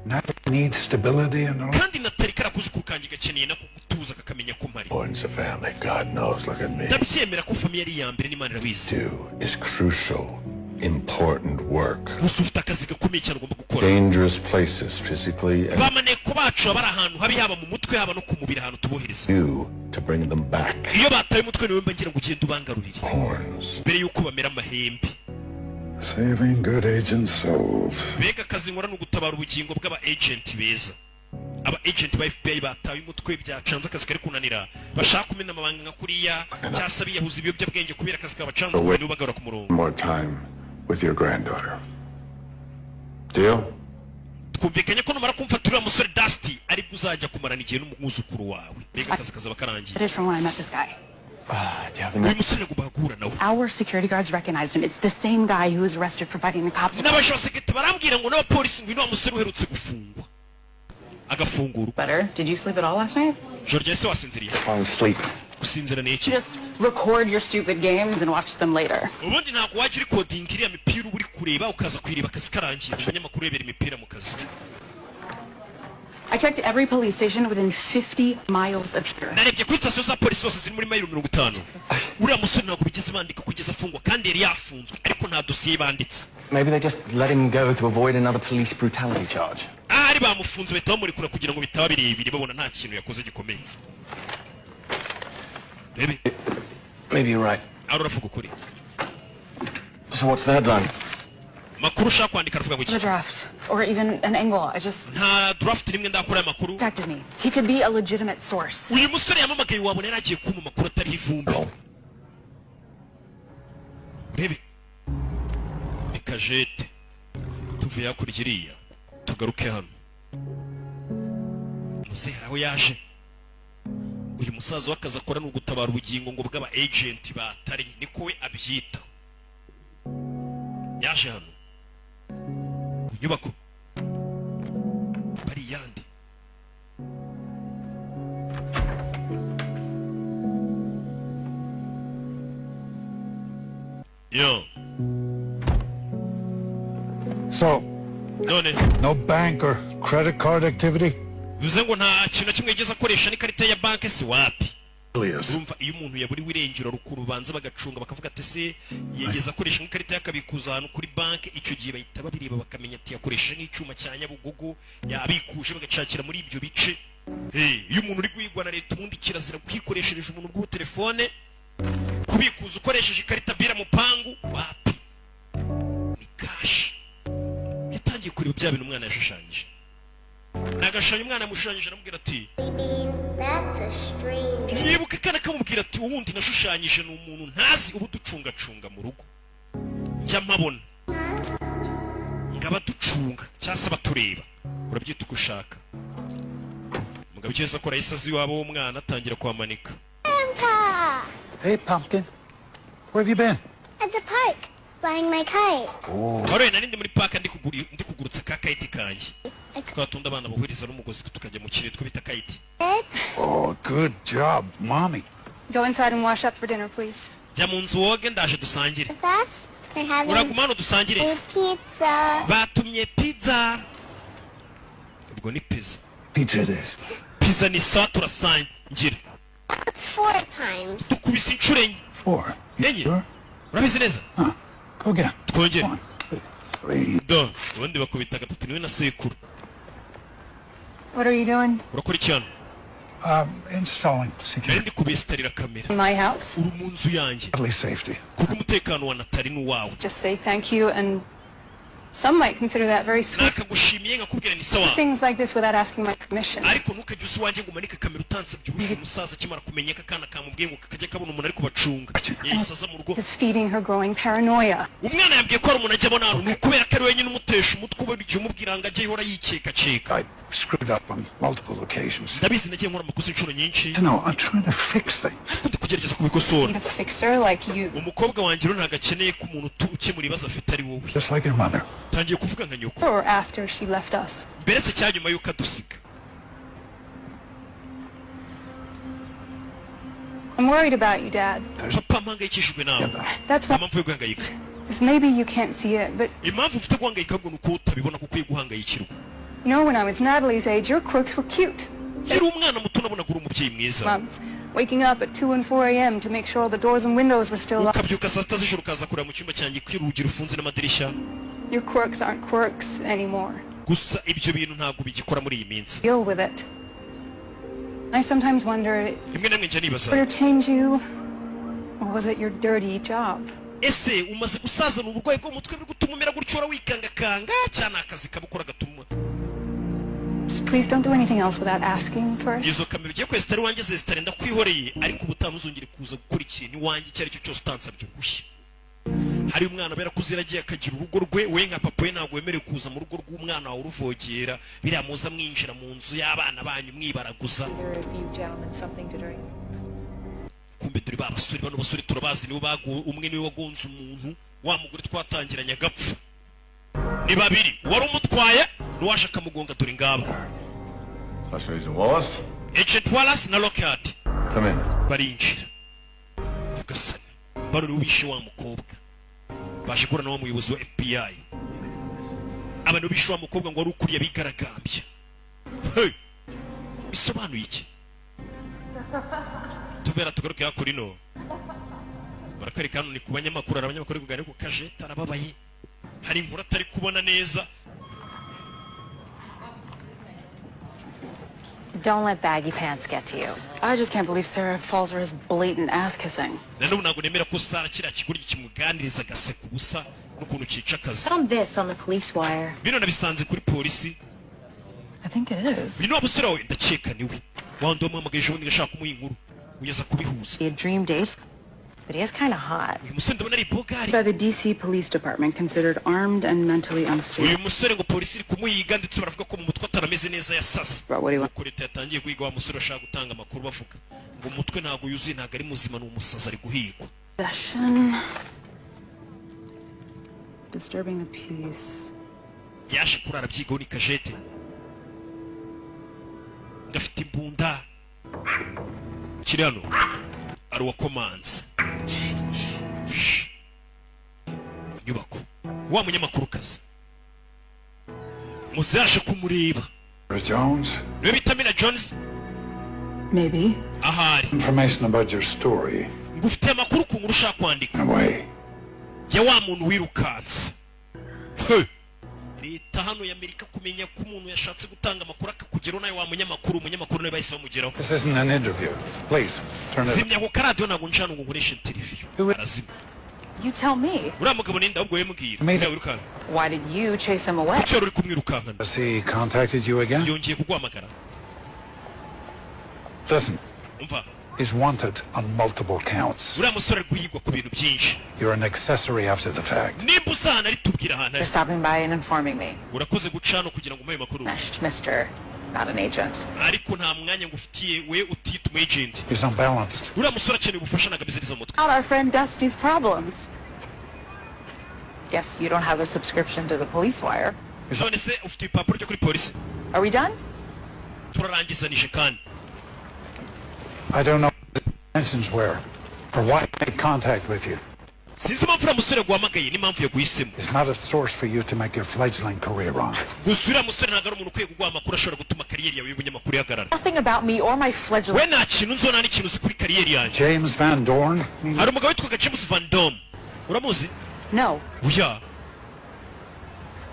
Natalie needs stability and all. kandi Natali karakuzukuru kanjye gakeneye no kugutuza kakamenya ko mpari. Importance of family, God knows, look at me. ndabyemera ko famille ari iya mbere n'Imana irabizi. Is crucial, important work. gusa ufite akazi gakomeye cyane ugomba gukora. Dangerous places physically and bamaneko bacu bari ahantu habi haba mu mutwe haba no ku mubiri ahantu tubohereza. you to bring them back. iyo bataye umutwe niwe mba ngira ngo ugende ubangarurire. Horns. mbere yuko bamera amahembe. Saving good agent souls. Bega akazi nkora ni ugutabara ubugingo bw'aba agent beza. aba agent ba FBI bataye umutwe byacanze akazi kari kunanira. bashaka kumena amabanga nka kuriya cyasa biyahuza ibiyobyabwenge kubera akazi kabacanze kubera ubagara ku murongo. More time with your granddaughter. Deal? twumvikanye ko numara kumfatura musore Dusty ari uzajya kumarana igihe n'umwuzukuru wawe. Bega akazi kazaba karangiye. It is from when I met this guy. uyu musore gubagura nawe. Our security guards recognized him. It's the same guy who was arrested for fighting the cops. n'abashosegete barambwira ngo n'abapolisi ngo ino musore uherutse gufungwa agafungurwa. Better. Did you sleep at all last night? George se wasinziriye. Falling asleep. gusinzira ni iki? Just record your stupid games and watch them later. ubundi ntabwo wajya uri kodinga iriya mipira uba uri kureba ukaza kuyireba akazi karangiye. abanyamakuru bebera imipira mu kazi. I checked every police station within 50 miles of here. narebye kuri sitasiyo za polisi zose ziri muri mayiro 50. uriya musore ntabwo bigeze bandika kugeza afungwa kandi yari yafunzwe ariko nta dosiye banditse. Maybe they just let him go to avoid another police brutality charge. ari bamufunze bahita bamurekura kugira ngo bitaba birebire babona nta kintu yakoze gikomeye. Maybe you're right. ari uravuga ukuri. So what's the headline? makuru ushaka kwandika aravuga ngo The iki? draft, or even an angle. I just nta draft rimwe ndakora aya makuru. contacted me. He could be a legitimate source. uyu musore yamamagaye wabona yari agiye kuma amakuru atariho ivumbi. urebe ni kajete tuvuye hakurya iriya tugaruke hano. muzehe aho yaje. uyu musaza w'akazi akora ni ugutabara ubugingo ngo bw'aba agent batari niko we abyita. yaje hano mu nyubako bari yandi. yo So, none no bank or credit card activity? bivuze ngo nta kintu na kimwe yigeze akoresha n'ikarita ya banki si wapi. urumva iyo umuntu yaburiwe irengero rukuru banza bagacunga bakavuga ati se yigeze akoresha nk'ikarita y'akabikuza ahantu kuri banki. icyo gihe bahita babireba bakamenya ati yakoresha nk'icyuma cya Nyabugogo yabikuje bagacakira muri ibyo bice. iyo umuntu uri guhigwa na leta ubundi kirazira kwikoreshereje umuntu bw'ubu telefone kubikuza ukoresheje ikarita bira mu pangu wapi ni kashi. yatangiye kureba bya bintu umwana yashushanyije. nagashanya umwana yamushushanyije aramubwira ati nibuka kana kamubwira ati uwundi nashushanyije ni umuntu ntazi ubu ducungacunga mu rugo njya mpabona ngaba ducunga cyangwa batureba urabyita uko ushaka. mugabo icyo akora yahise azi iwabo w'umwana atangira kwamanika. Hey, Pumpkin. Where have you been? At the park, flying my kite. wari nari ndi muri paka ndi kugurutsa ka kite kanjye. twatunda abana bahuriza n'umugozi tukajya mu kirere twita kite. Oh, good job, Mommy. Go inside and wash up for dinner, please. jya mu nzu woge ndaje dusangire. With us, we're having uraguma hano dusangire. pizza. batumye pizza. ubwo ni pizza. Pizza it is. pizza ni sawa turasangira. It's 4 times. dukubise inshuro enye. 4. You enye sure? urabizi neza. Go again. twongere. 1, 2, 3. ubundi bakubita gatatu niwe na sekuru. What are you doing? urakora iki hano? Installing nari security. ndi kubesitarira kamera. In my house? uri mu nzu yanjye At least safety. kubw'umutekano wa Natali n'uwawe. Just say thank you and Some might consider that very sweet. nakagushimiye nkakubwira ni sawa Things like this without asking my permission. ariko ntukajya usiwanjye ngo umanike kamera utansabye urusha umusaza akimara kumenyeka akana kamubwiye ngo kakajya kabona umuntu ari kubacunga yayisaza mu rugo Is feeding her growing paranoia. umwana yambwiye ko hari umuntu ajya abona hano ni ukubera ko ari wenyine umutesha umutwe uba igihe umubwira ngo ajye ihora yikekaceka I screwed up on multiple occasions. ndabizi nagiye nkora amakosa inshuro nyinshi You know, I'm trying to fix things. ariko ndi kugerageza kubikosora Need a fixer like you. umukobwa wanjye rero ntabwo akeneye ko umuntu ukemura ibibazo afite ari wowe Just like your mother. tangiye kuvuga nka nyoko Or after she left us. mbere se cyanyuma yuko adusiga I'm worried about you, Dad. papa mpangayikishijwe nawe That's nta why. mpamvu yo guhangayika Because maybe you can't see it, but impamvu ufite guhangayika ahubwo ni uko utabibona kuko ukwiye guhangayikirwa you know, when I was Natalie's age, your quirks were cute. yari umwana muto nabonaga uri umubyeyi mwiza Mums, waking up at 2 and 4 a.m. to make sure all the doors and windows were still locked. ukabyuka saa sita z'ijoro ukaza kureba mu cyumba cyanjye ko urugi rufunze n'amadirishya Your quirks aren't quirks anymore. gusa ibyo bintu ntabwo bigikora muri iyi minsi Deal with it. I sometimes wonder, rimwe na rimwe njya nibaza entertained you, or was it your dirty job? ese umaze gusazana uburwayi bwo mu mutwe buri gutuma umera gutyo ura wikangakanga cyane akazi kabukora gatuma Just please don't do anything else without asking first. izo kamera ugiye kwezi itari wanjye zesitare ndakwihoreye ariko ubutaha ntuzongere kuza gukora ikintu iwanjye icyo ari cyo cyose utansabye uruhushya hari umwana bera kuziragiye akagira urugo rwe we nka papa we ntabwo wemerewe kuza mu rugo rw'umwana wawe uruvogera biriya muza mwinjira mu nzu y'abana banyu mwibaraguza kumbe dore ba basore bano basore turabazi nibo umwe niwe wagonze umuntu wa mugore twatangiranye agapfa ni babiri wari umutwaye n'uwaje akamugonga dore ngaba Special Agent Wallace? Agent Wallace na Lockhart Come in. barinjira ugasana bano nibo bishe wa mukobwa baje guhura na wa muyobozi wa FBI abantu bishe wa mukobwa ngo wari ukuriye abigaragambya bisobanuye iki tubera tugaruke hakuri no barakwereka hano ni ku banyamakuru hari abanyamakuru kuganira ko Kajeta arababaye hari inkuru atari kubona neza Don't let baggy pants get to you. I just can't believe Sarah falls for his blatant ass kissing. nanone ntabwo nemera ko Sara kiriya kigoryi kimuganiriza agaseka ubusa n'ukuntu cyica akazi Found this on the police wire. bino nabisanze kuri polisi I think it is. uyu ni wabusore wawe ndakeka niwe wandi wamuhamagaje ubundi ngashaka kumuha inkuru ugeza kubihuza A dream date, but he is kind of hot. uyu musore ndabona ari bogari By the DC Police Department, considered armed and mentally unstable. uyu musore ngo polisi iri kumuhiga ndetse baravuga ko mu mutwe atarameze neza yasase But what do you want? nuko leta yatangiye guhiga wa musore ashaka gutanga amakuru bavuga ngo umutwe ntabwo yuzuye ntabwo ari muzima ni umusazi ari guhigwa Possession. Disturbing the peace. yaje kurara byigaho ni Kajete ndafite imbunda kiri hano ari uwa komanzi mu nyubako wa munyamakurukazi muze yaje kumureba Jones, niwe bita Mina Jones Maybe. ahari information about your story. ngo ufite amakuru ku nkuru ushaka kwandika Away. ya wa muntu wirukanse He! leta hano y'Amerika kumenya ko umuntu yashatse gutanga amakuru akakugeraho nawe wa munyamakuru nawe bahise bamugeraho This isn't an interview. Please, turn it zimya ako karadiyo ntabwo njana ngo nkoreshe interview arazimya You tell me. uriya mugabo ninde ahubwo wemubwira Made it. uriya wirukanka Why did you chase him away? kuki wari uri kumwirukankana Has he contacted you again? yongeye kuguhamagara Listen, umva he's wanted on multiple counts. uriya musore ari guhigwa ku bintu byinshi You're an accessory after the fact. nimba usa ahantu ari tubwira ahantu For ari stopping by and informing me. urakoze guca hano kugira ngo umuhe amakuru Finished, Mr. Not an agent. ariko nta mwanya ngo ufitiye we utita umu agent He's unbalanced. uriya musore akeneye ubufasha ntabwo ameze neza mu mutwe Not our friend Dusty's problems. Guess you don't have a subscription to the police wire. none se ufite ibipapuro byo kuri polisi Are we done? turarangizanije kandi I don't know what his intentions were, or why he made contact with you. sinzi impamvu uriya musore guhamagaye n'impamvu yaguhisemo He's not a source for you to make your fledgling career on. gusa uriya musore ntabwo ari umuntu ukwiye kuguha amakuru ashobora gutuma kariyeri yawe y'ubunyamakuru ihagarara Nothing about me or my fledgling. we nta kintu nzona nta n'ikintu uzi kuri kariyeri yanjye James Van Dorn? hari umugabo witwaga James Van Dom uramuzi No. uya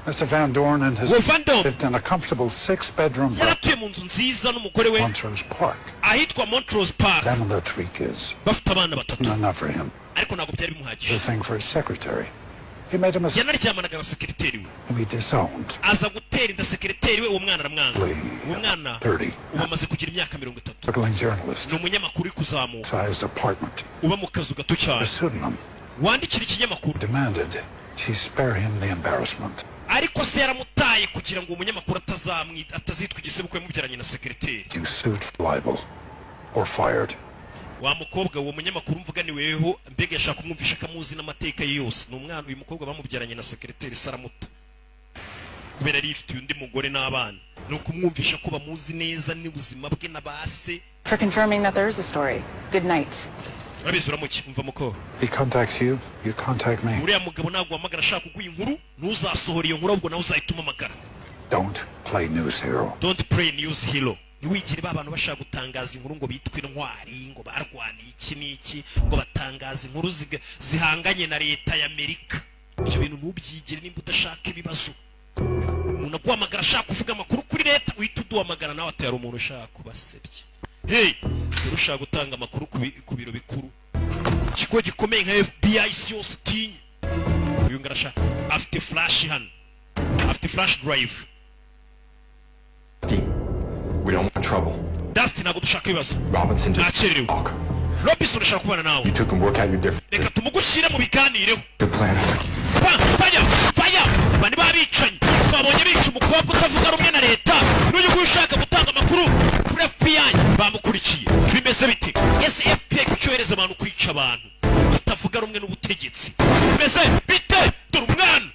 Mr. Van Dorn and his Well, Van Dorn. lived in a comfortable 6-bedroom yaratuye mu nzu nziza n'umugore we Montrose Park. ahitwa Montrose Park Them and their 3 kids. bafite abana batatu Not enough for him. ariko ntabwo byari The bimuhagije thing for his secretary. He made a mistake. yanaryamanaga na sekreteri we And be disowned. aza gutera inda sekreteri we uwo mwana aramwanga uwo mwana 30. uba amaze kugira imyaka 30 Struggling journalist. ni umunyamakuru uri kuzamuka Sized apartment. uba mu kazu gato A cyane pseudonym. wandikira ikinyamakuru Demanded she spare him the embarrassment. ariko se yaramutaye kugira ngo umunyamakuru atazitwa igisebukwe mubyaranye na sekreteri You sued for libel. Or fired. wa mukobwa uwo munyamakuru mvuganiweho mbega yashaka kumwumvisha akamuzi n'amateka ye yose ni umwana uyu mukobwa bamubyaranye na sekreteri saramuta kubera yari yifitiye undi mugore n'abana ni ukumwumvisha ko bamuzi neza n'ubuzima bwe na base For confirming that there is a story. Good night. urabizi uramuki umva muko He contacts you. You contact me. uriya mugabo ntabwo wamagara ashaka kuguha inkuru ntuzasohora iyo nkuru ahubwo nawe uzahita umamagara Don't play news hero. don't play news hero ntiwigire ba bantu bashaka gutangaza inkuru ngo bitwe intwari ngo barwaniye iki n'iki ngo batangaza inkuru zihanganye na leta y'Amerika ibyo bintu ntubyigire nimba udashaka ibibazo umuntu aguhamagara ashaka kuvuga amakuru kuri leta uhita uduhamagara nawe atari umuntu ushaka kubasebya hey ushaka gutanga amakuru ku biro bikuru ikigo gikomeye nka FBI isi yose utinye uyu ngarashaka afite flash hano afite flash drive We don't want trouble. Dustin ntabwo dushaka ibibazo Robinson just nakererewe talk. Robinson ashaka kubana nawe You took and work out your difference. reka tumugushyire mu biganireho Good plan. faya bani babicanyi twabonye bica umukobwa utavuga rumwe na leta n'uyu nguyu ushaka gutanga amakuru kuri FBI bamukurikiye bimeze bite ese FBI kucyohereza abantu kwica abantu batavuga rumwe n'ubutegetsi bimeze bite dore umwana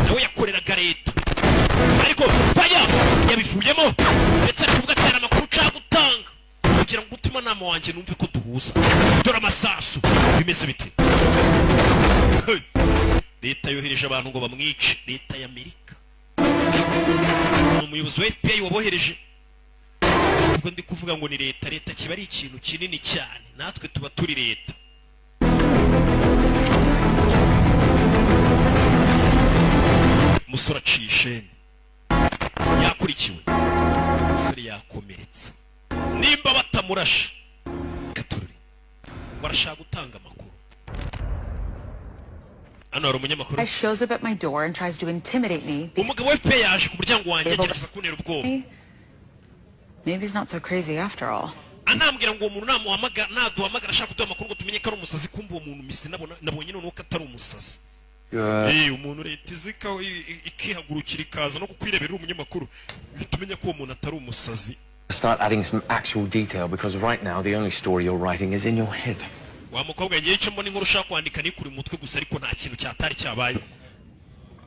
nawe yakoreraga leta ariko faya yabivuyemo ndetse ari kuvuga cyane amakuru ushaka gutanga kugira ngo umutimanama wanjye numve ko duhuza dore amasasu bimeze bite leta yohereje abantu ngo bamwice leta y'Amerika ni umuyobozi wa FBI wabohereje ubwo ndi kuvuga ngo ni leta kiba ari ikintu kinini cyane natwe tuba turi leta musore aciye isheni yakurikiwe musore yakomeretse nimba batamurashe gaturure barashaka gutanga amakuru hano hari umunyamakuru Guy shows up at my door and tries to intimidate me. umugabo w'FPR yaje ku muryango wanjye agerageza kuntera ubwoba Maybe he's not so crazy after all. anambwira ngo uwo muntu naduhamagara ashaka kuduha amakuru ngo tumenye ko ari umusazi kumva uwo muntu misi nabonye noneho ko atari umusazi umuntu leta izika ikihagurukira ikaza no kukwirebera umunyamakuru uhita umenya ko uwo muntu atari umusazi. Start adding some actual detail because right now the only story you're writing is in your head. wa mukobwa ngiye cyo mbona inkuru ushaka kwandika ni kuri mutwe gusa ariko nta kintu cyatari cyabaye.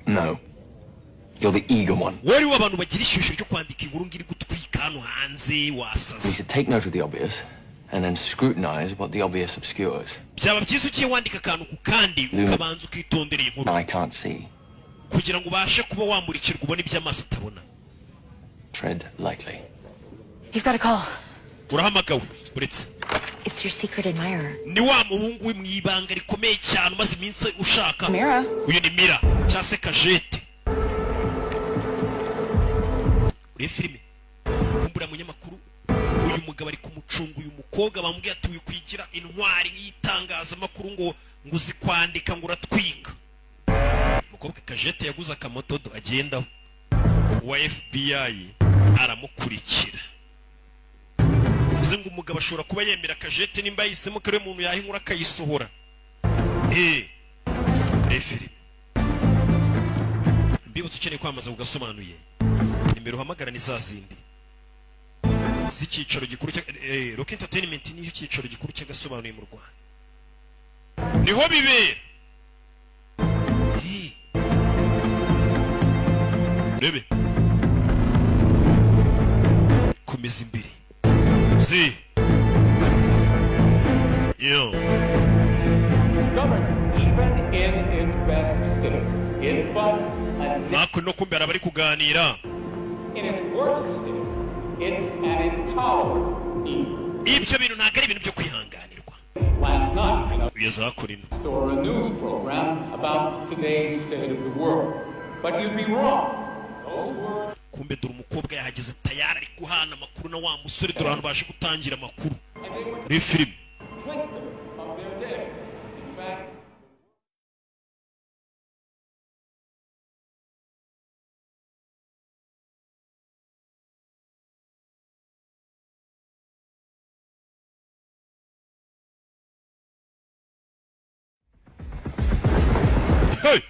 No. You're the eager one. wari w'abantu bagira ishyushyu ryo kwandika inkuru ngiri gutwika hano hanze wasaze. We should take note of the obvious and then scrutinize what the obvious obscures. byaba byiza ukiye wandika akantu ku kandi ukabanza ukitondera inkuru I can't see. kugira ngo ubashe kuba wamurikirwa ubona ibyo amaso atabona. Tread lightly. You've got a call. urahamagawe uretse It's your secret admirer. ni wa muhungu we mwibanga rikomeye cyane umaze iminsi ushaka. Mira. uyu ni Mira cyangwa se Kajete. uri filime kumbura munyamakuru uyu mugabo ari kumucunga uyu mukobwa bambwiye ati kwigira intwari y'itangazamakuru ngo uzi kwandika ngo uratwika. umukobwa Kajete yaguze akamotodo agendaho wa FBI aramukurikira. uvuze ngo umugabo ashobora kuba yemera Kajete nimba yahisemo ko ari umuntu yahinkura akayisohora. filime mbibutse ukeneye kwamaza ugasobanuye nimero uhamagara ni za zindi z'icyicaro gikuru cya Rock Entertainment niyo cyicaro gikuru cy'agasobanuye mu Rwanda niho bibera. rebe komeza imbere zi yo even in its best state is but nako no kumbera bari kuganira in its worst state it's an intolerable evil. ibyo bintu ntabwo ari ibintu byo kwihanganirwa. Last night yazakurina store a news program about today's state of the world, but you'd be wrong. Those words kumbe dore umukobwa yahageze tayari ari guhana amakuru na wa musore dore abantu baje gutangira amakuru muri filime.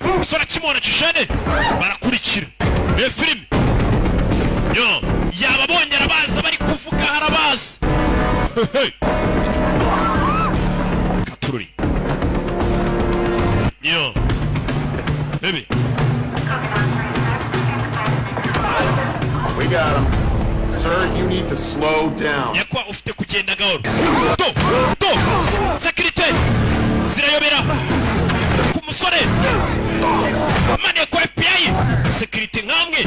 umusore akimubona cishene barakurikira filime yo yababonye arabaza bari kuvuga harabaza katururi yo baby We got him. Sir, you need to slow down. Yakwa ufite kugenda gahoro. To! Security! Zirayobera. Ku musore. Mane kwa FBI. Security nkamwe.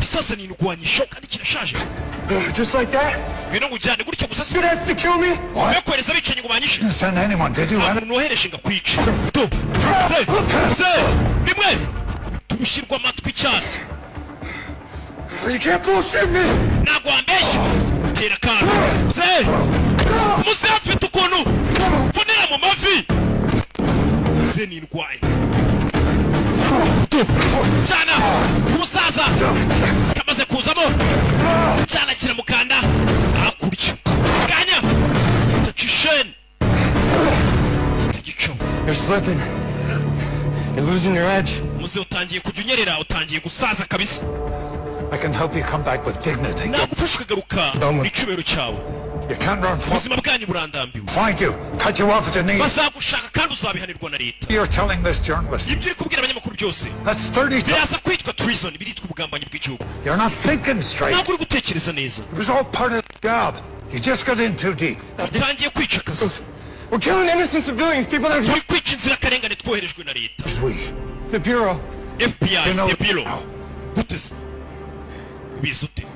Sasa ni nukwanyi kandi kirashaje. Just like that? Ngeno ngujyane gutyo gusa. You that's to kill me? Bakwereza bicenye ngo banyishe. Send anyone to do that. Nohereje ngakwica. Nimwe tubishirwa amatwi cyane. You can't bullshit me. Nagwambeshe. Tera kana. Musafite ukuntu. Funira mu mavi. Ni ndwaye. Cyana kumusaza kamaze kuzamo cyana kiramukanda hakurya ganya takishen tagicho. You're slipping. You're losing your edge. Muze utangiye kujunyerera utangiye gusaza kabisa. I can help you come back with dignity. Nagufasha ukagaruka icubero cyawe. You can't run from ubuzima bwanyu burandambiwe. Find you, cut you off at the knees. Bazagushaka kandi uzabihanirwa na leta. You're telling this journalist. Ibyo uri kubwira abanyamakuru byose. That's 30 biraza kwitwa treason, biritwa ubugambanyi bw'igihugu. You're not thinking straight. Ntabwo uri gutekereza neza. It was all part of the job. You just got in too deep. Utangiye kwica akazi. We're killing innocent civilians, people that turi kwica inzirakarengane twoherejwe na leta. The Bureau. FBI, you know, the Bureau. Guteze. Bizute.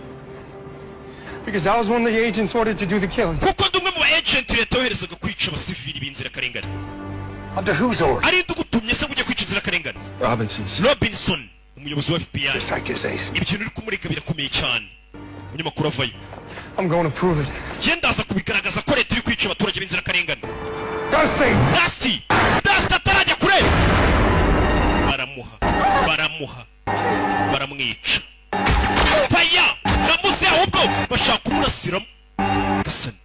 Because I was one of the agents ordered to do the killing. Kuko ndumwe mu agent leta yoherezaga kwica abasivili b'inzirakarengane. Under whose orders? Ari ndugutumye se ujye kwica inzirakarengane. Robinson, umuyobozi wa FBI. Ibyo uri kumurega birakomeye cyane. Umunyamakuru avayo. I'm going to prove it. Yendaza kubigaragaza ko leta iri kwica abaturage b'inzirakarengane. Dusty atarajya kure. Baramuha. Baramwica. Faya! Namuze ahubwo bashaka kumurasiramo. Gasani.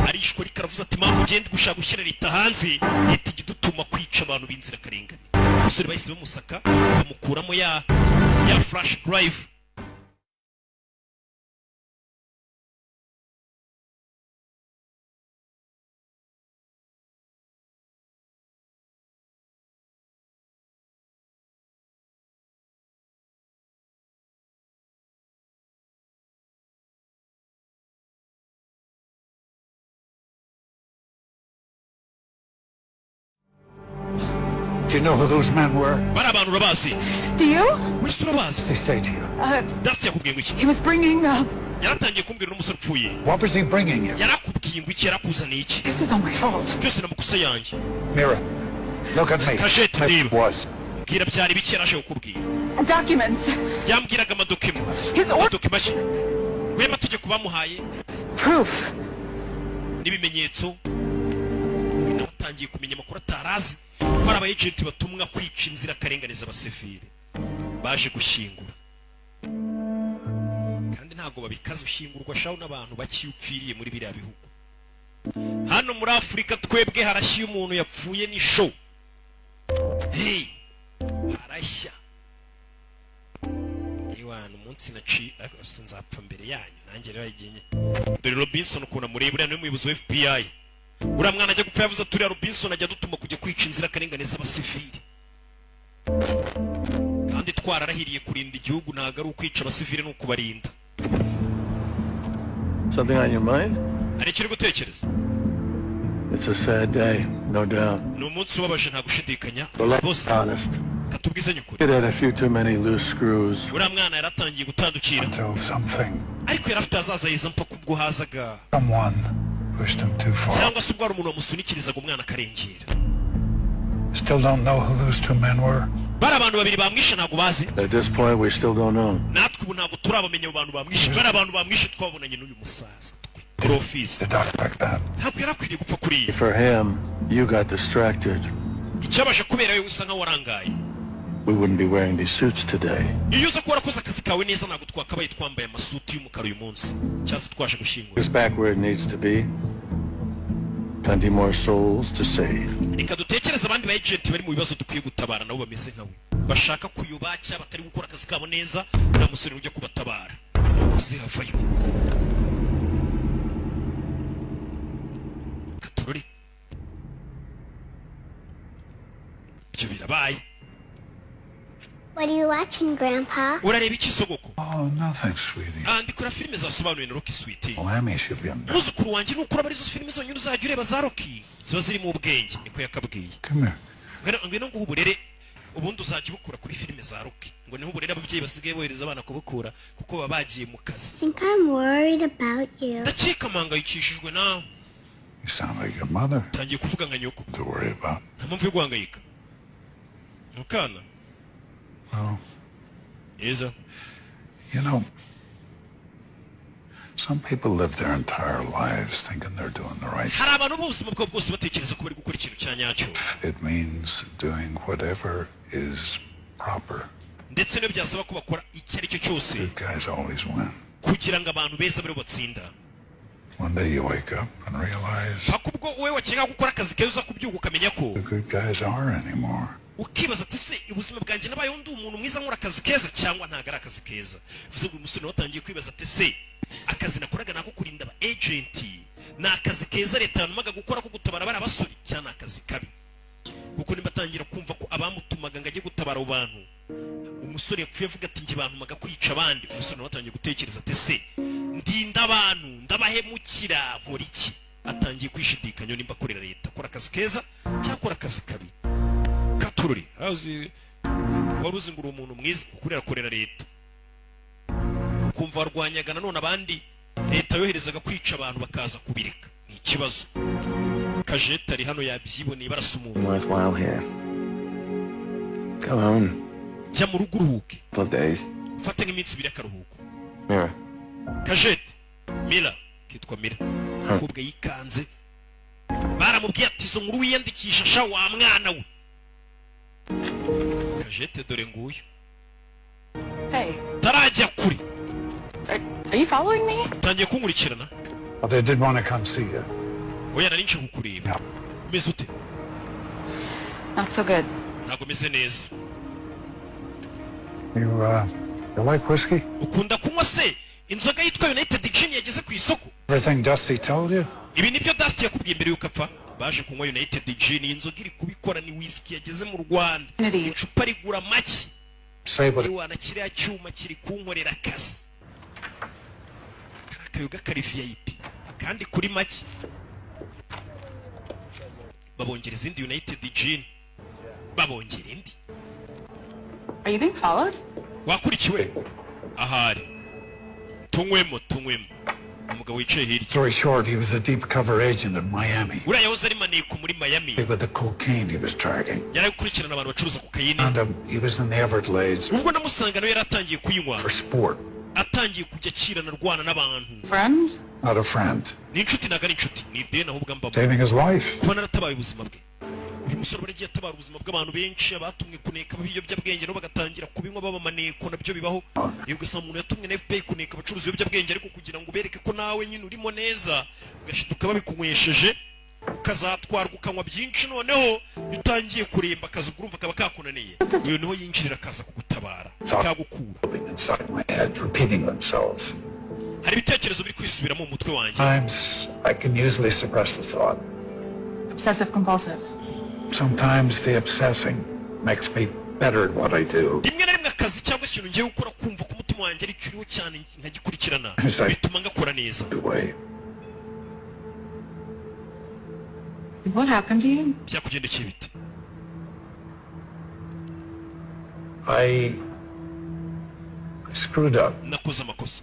Arishwe rikaravuza ati mpamvu ugenda gushaka gushyira leta hanze leta igidutuma kwica abantu b'inzirakarengane. Umusore bahise bamusaka bamukuramo ya flash drive. Do you know who those men were? Barabantu urabazi. Do you? Wese urabazi. They say to you. Dusty yakubwiye ngo iki? He was bringing yaratangiye kumbwira n'umusore upfuye. What was he bringing you? Yarakubwiye ngo iki yarakuzaniye iki? This is all my fault. Byose namukosa yanjye. Mira, look at me. Kajete ndeba. Was. Bwira byari biki yaraje kukubwira. Documents. Yambwiraga amadokima. His amadokima ki? Wema amategeko bamuhaye. Proof. N'ibimenyetso. Natangiye kumenya amakuru atarazi. Ko ari agent batumwa kwica inzirakarengane z'abasivili. Baje gushingura. Kandi ntago babikaza ushingurwa shaho n'abantu bakiyupfiriye muri biriya bihugu. Hano muri Afrika twebwe harashye umuntu yapfuye ni show. Hey! Harashya. Iwana umunsi naci nzapfa mbere yanyu nanjye rero yagenye. Dore Robinson ukuna muri buriya niwe muyobozi wa FBI. Ura mwana ajya gupfa yavuze turi Robinson ajya dutuma kujya kwica inzirakarengane z'abasivili. Kandi twararahiriye kurinda igihugu ntago ari ukwica abasivili no kubarinda. Something on your mind? Ari kiri gutekereza. It's a sad day, no doubt. No umunsi ubabaje nta gushidikanya. Honest. Katubwizanye ukuri. It had a few too many loose screws. Ura mwana yaratangiye gutandukira. Until something ariko yari afite azaza yiza mpaka ubwo hazaga Someone pushed him too far. cyangwa se ubwo hari umuntu wamusunikirizaga umwana akarengera. Still don't know who those two men were. bari abantu babiri bamwishe ntabwo bazi. At this point, we still don't know. natwe ubu ntabwo turabamenya abo bantu bamwishe. bari abantu bamwishe twabonanye n'uyu musaza Profis. ntabwo yari akwiriye gupfa kuriya. For him, you got distracted. icyabasha kubera we usa nkaho warangaye. We wouldn't be wearing these suits today. iyo uza kuba warakoze akazi kawe neza ntabwo twakabaye twambaye amasuti y'umukara uyu munsi cyangwa se twaje gushyingura. It's back where it needs to be. Plenty more souls to save. reka dutekereze abandi ba agent bari mu bibazo dukwiye gutabara nabo bameze nkawe bashaka kuyoba cyangwa batari gukora akazi kabo neza nta musore ujya kubatabara uzihavayo. katurore ibyo birabaye. What are you watching, Grandpa? urareba iki sogoko? Oh, nothing, sweetie. ndikora filime zasobanuye na Rocky Sweetie. Lammy should be under. muzukuru wanjye nukura muri izo filime zonyine uzajya ureba za Rocky ziba ziri mu ubwenge niko yakabwiye. Come here. ngwino ngo uburere ubundi uzajya ubukura kuri filime za Rocky ngo niho uburere ababyeyi basigaye bohereza abana kubukura kuko baba bagiye mu kazi. I think I'm worried about you. ndakeka mpangayikishijwe nawe. You sound like your mother. utangiye kuvuga nka nyoko. To worry about. nta mpamvu yo guhangayika. mukana. Well. Yeza. You know, some people live their entire lives thinking they're doing the right hari abantu b'ubuzima bwabo bwose batekereza ko bari gukora ikintu cya nyacyo. It means doing whatever is proper. ndetse niyo byasaba ko bakora icyo ari cyo cyose Good guys always win. kugira ngo abantu beza bari batsinda. One day you wake up and realize hako ubwo wowe wakeka gukora akazi keza uza kubyuka ukamenya ko the good guys are anymore. ukibaza ati se ubuzima bwanjye nabayeho ndi umuntu mwiza nkora akazi keza cyangwa ntago ari akazi keza. bivuze ngo uyu musore watangiye kwibaza ati se akazi nakoraga nako kurinda aba agent ni akazi keza leta yanumaga gukora ko gutabara bari abasore cyangwa ni akazi kabi. kuko nimba atangira kumva ko abamutumaga ngo ajye gutabara abo bantu umusore yapfuye avuga ati njye bantumaga kwica abandi. umusore nawe atangiye gutekereza ati se ndinda abantu ndabahemukira nkora iki. atangiye kwishidikanya nimba akorera leta akora akazi keza cyangwa akora akazi kabi. katururi azi wari uzi ngo uri umuntu mwiza ukurera korera leta ukumva warwanyaga nanone abandi leta yoherezaga kwica abantu bakaza kubireka ni ikibazo. kajeta ari hano yabyiboneye barasa umuntu. jya mu rugo uruhuke ufate nk'iminsi ibiri akaruhuko. kajeta mira kitwa mira umukobwa yikanze baramubwiye ati izo nkuru wiyandikisha sha wa mwana we. kajete dore nguyu. Hey. tarajya kuri. Are you following me? utangiye kunkurikirana. But they did want to come see you. oya nari nje kukureba. umeze ute? Not so good. ntabwo meze neza. You like whiskey? ukunda kunywa se inzoga yitwa United Gin yageze ku isoko? Everything Dusty told you? ibi nibyo Dusty yakubwiye mbere yuko apfa. baje kunywa United Gin. inzoga iri kubikora ni whisky yageze mu Rwanda. icupa rigura make. iwana kiriya cyuma kiri kunkorera akazi. akayoga kari VIP kandi kuri make. babongera izindi United Gin babongera indi. Are you being followed? wakurikiwe ahari. tunywemo umugabo wicaye hirya. Story short, he was a deep cover agent in Miami. uriya yahoze ari maneko muri Miami. With the cocaine he was tracking. yari gukurikirana abantu bacuruza kokayine. And he was in the Everglades. ubwo namusanga nawe yari atangiye kuyinywa. For sport. atangiye kujya akirana rwana n'abantu. Friend? Not a friend. ni inshuti ntabwo ari inshuti ni ideni ahubwo mbamo. Saving his life. kuba naratabaye ubuzima bwe. uyu musore baragiye atabara ubuzima bw'abantu benshi abatumwe kuneka ibiyobyabwenge nabo bagatangira kubinywa baba maneko nabyo bibaho. ugasanga umuntu yatumwe na FBI kuneka abacuruza ibiyobyabwenge ariko kugira ngo ubereke ko nawe nyine urimo neza ugashiduka babikunywesheje ukazatwarwa ukanywa byinshi noneho bitangiye kuremba akazi urumva kaba kakunaniye. uyu niho yinjirira akaza kugutabara akagukura. hari ibitekerezo biri kwisubiramo mu mutwe wanjye. Sometimes I can usually suppress the thought. Obsessive compulsive. Sometimes the obsessing makes me better at what I do. rimwe na rimwe akazi cyangwa ikintu ngiye gukora kumva ko umutima wanjye ari kiriho cyane nkagikurikirana bituma ngakora neza. What happened to you? byakugendekeye bite? I screwed up. nakoze amakosa.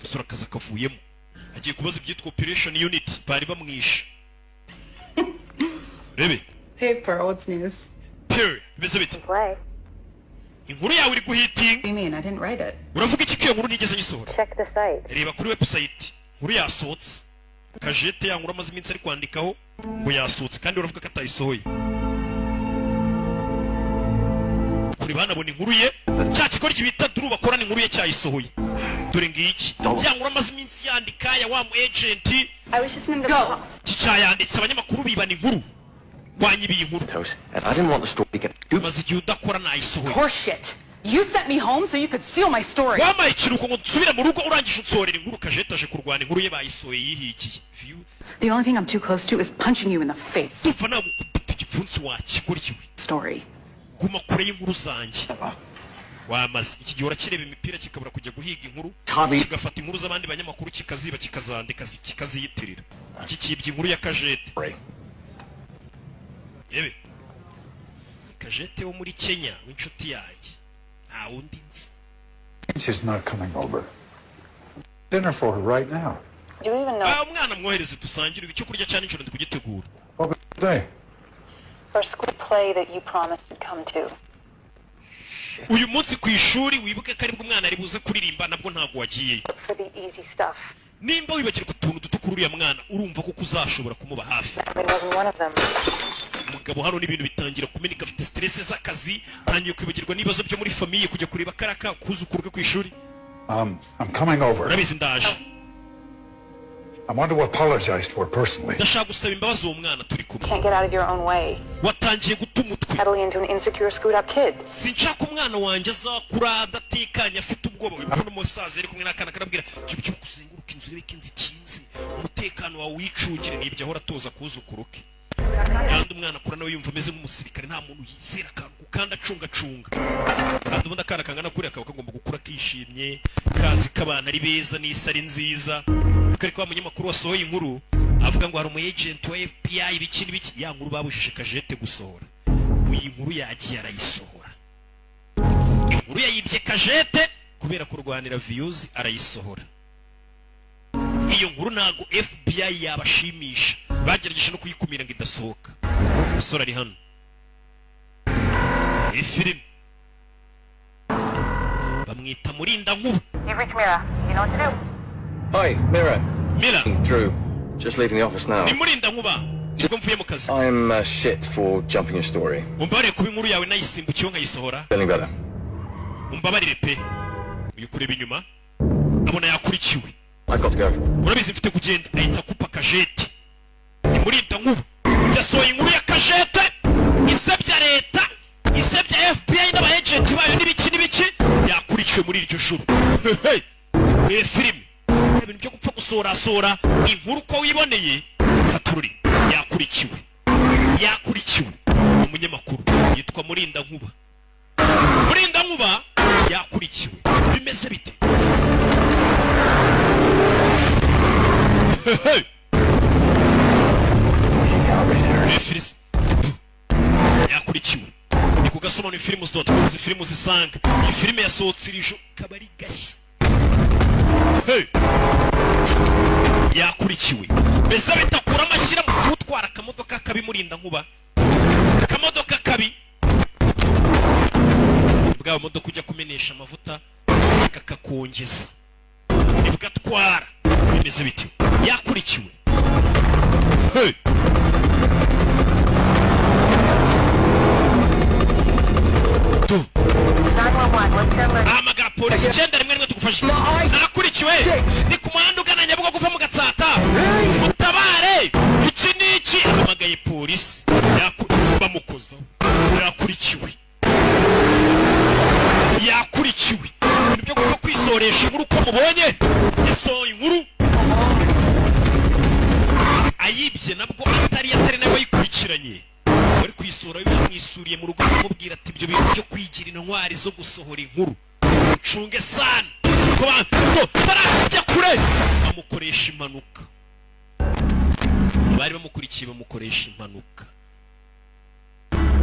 lost. sura kaza kavuyemo agiye kubaza ibyitwa operation unit bari bamwishe rebe Hey, Pearl, what's news? Pearl bimeze bite inkuru yawe iri guhitinga What do you mean? I didn't write it. uravuga iki kiyo nkuru nigeze nyisohora Check the site. reba kuri website nkuru yasohotse kajete ya nkuru amaze iminsi ari kwandikaho ngo yasohotse kandi uravuga ko atayisohoye kuri banabona inkuru ye cya kikora kibita duru bakorana inkuru ye cyayisohoye dore ngiki ya nkuru amaze iminsi yandika ya wa mu agent cyayanditse abanyamakuru bibana inkuru wanyibiye inkuru I didn't want the story to get maze igihe udakora nayisohoye Horseshit. You sent me home so you could steal my story. wamaye ikiruhuko ngo dusubire mu rugo urangije unsorera inkuru kajete aje kurwana inkuru ye bayisohoye yihigiye The only thing I'm too close to is punching you in the face. Ndumva nagukubita igipfunsi wakigoryiwe Story. guma kure y'inkuru zanjye wamaze iki gihe urakireba imipira kikabura kujya guhiga inkuru kigafata inkuru z'abandi banyamakuru kikaziba kikazandika kikaziyitirira iki kibye inkuru ya kajete yebe kajete wo muri Kenya w'inshuti yanjye nta wundi nzi She's not coming over. Dinner for her right now. Do you even know? umwana mwohereze dusangire icyo kurya cyane nijoro ndi kugitegura What day? For school play that you promised you'd come to. uyu munsi ku ishuri wibuke ko aribwo umwana ari buze kuririmba nabwo ntago wagiye For the easy stuff. nimba wibagirwa utuntu duto kuri uriya mwana urumva ko uzashobora kumuba hafi It wasn't one of them. umugabo hano n'ibintu bitangira kumenika afite stress z'akazi ntangiye kwibagirwa n'ibibazo byo muri famiye kujya kureba karaka kuzukuru ke ku ishuri I'm coming over. urabizi ndaje I want to apologize to her personally. ndashaka gusaba imbabazi uwo mwana turi kumwe Can't get out of your own way. watangiye guta umutwe Settling into an insecure, screwed up kid. sinshaka umwana wanjye azakura adatekanye afite ubwoba wibuka n'umusaza ari kumwe n'akana karabwira cyo kuzenguruka inzu urebe ko inzu ikinze umutekano wawe wicugire n'ibyo ahora atoza kuzukuru ke kandi umwana akura nawe yumva ameze nk'umusirikare nta muntu yizera akantu kandi acungacunga kandi ubundi akana kangana kuriya kaba kagomba gukura kishimye kazi k'abana ari beza n'isi ari nziza ariko wa munyamakuru wasohoye inkuru avuga ngo hari umu agent wa FBI ibiki n'ibiki ya nkuru babujije kajete gusohora uyu nkuru yagiye arayisohora inkuru yayibye kajete kubera kurwanira views arayisohora iyo nkuru ntago FBI yabashimisha bagerageje no kuyikumira ngo idasohoka umusore ari hano iyi film bamwita Murinda Nkuba. You've reached Mira. You know what to do. Hi, Mira. Mira. Drew. Just leaving the office now. Ni Murinda Nkuba. Niko mvuye mu kazi. I'm shit for jumping your story. Umbabare kuba inkuru yawe nayisimbukiye nkayisohora. Feeling better. Umbabarire pe. Uyu kureba inyuma. Abona yakurikiwe. I've got to go. Urabizi mfite kugenda ahita kupa kajete. Ni Murinda Nkuba. Yasohoye inkuru ya kajete. Isebya leta. Isebya FBI n'aba agent bayo n'ibiki yakurikiwe muri iryo joro. Hey film. Ibintu byo gupfa gusorasora inkuru ko wiboneye katururi yakurikiwe umunyamakuru yitwa Murinda Nkuba yakurikiwe bimeze bite yakurikiwe ni kugasoma films.com filmu zisanga iyi filime yasohotse irijo kabari gashya yakurikiwe beza bitakura amashyira mu utwara akamodoka kabi Murinda Nkuba akamodoka kabi bwa modoka ujya kumenesha amavuta kakakongeza nibwo atwara bimeze biti yakurikiwe amagara polisi 911 tugufashe nakurikiwe ni ku muhanda ugana Nyabugogo guva mu Gatsata mutabare iki niki amagaye polisi bamukozaho yakurikiwe ibintu byo gupfa kwisoresha inkuru uko mubonye yasohoye inkuru ayibye nabwo atari nawe yikurikiranye bari kwisora bamwisuriye mu rugo bamubwira ati ibyo bintu byo kwigira intwari zo gusohora inkuru ucunge sana ko tarajya kure bamukoresha impanuka bari bamukurikiye bamukoresha impanuka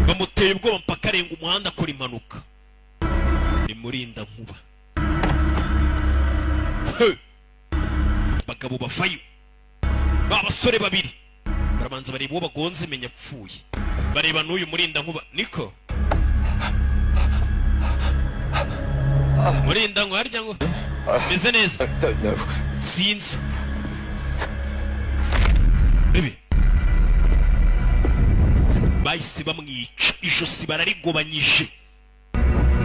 bamuteye ubwoba mpaka arenga umuhanda akora impanuka ni Murinda Nkuba bagabo bavayo babasore babiri barabanza bareba uwo bagonze menya apfuye bareba n'uyu murinda nkuba niko murinda ngo harya ngo meze neza sinzi bibi bahise bamwica ijosi bararigobanyije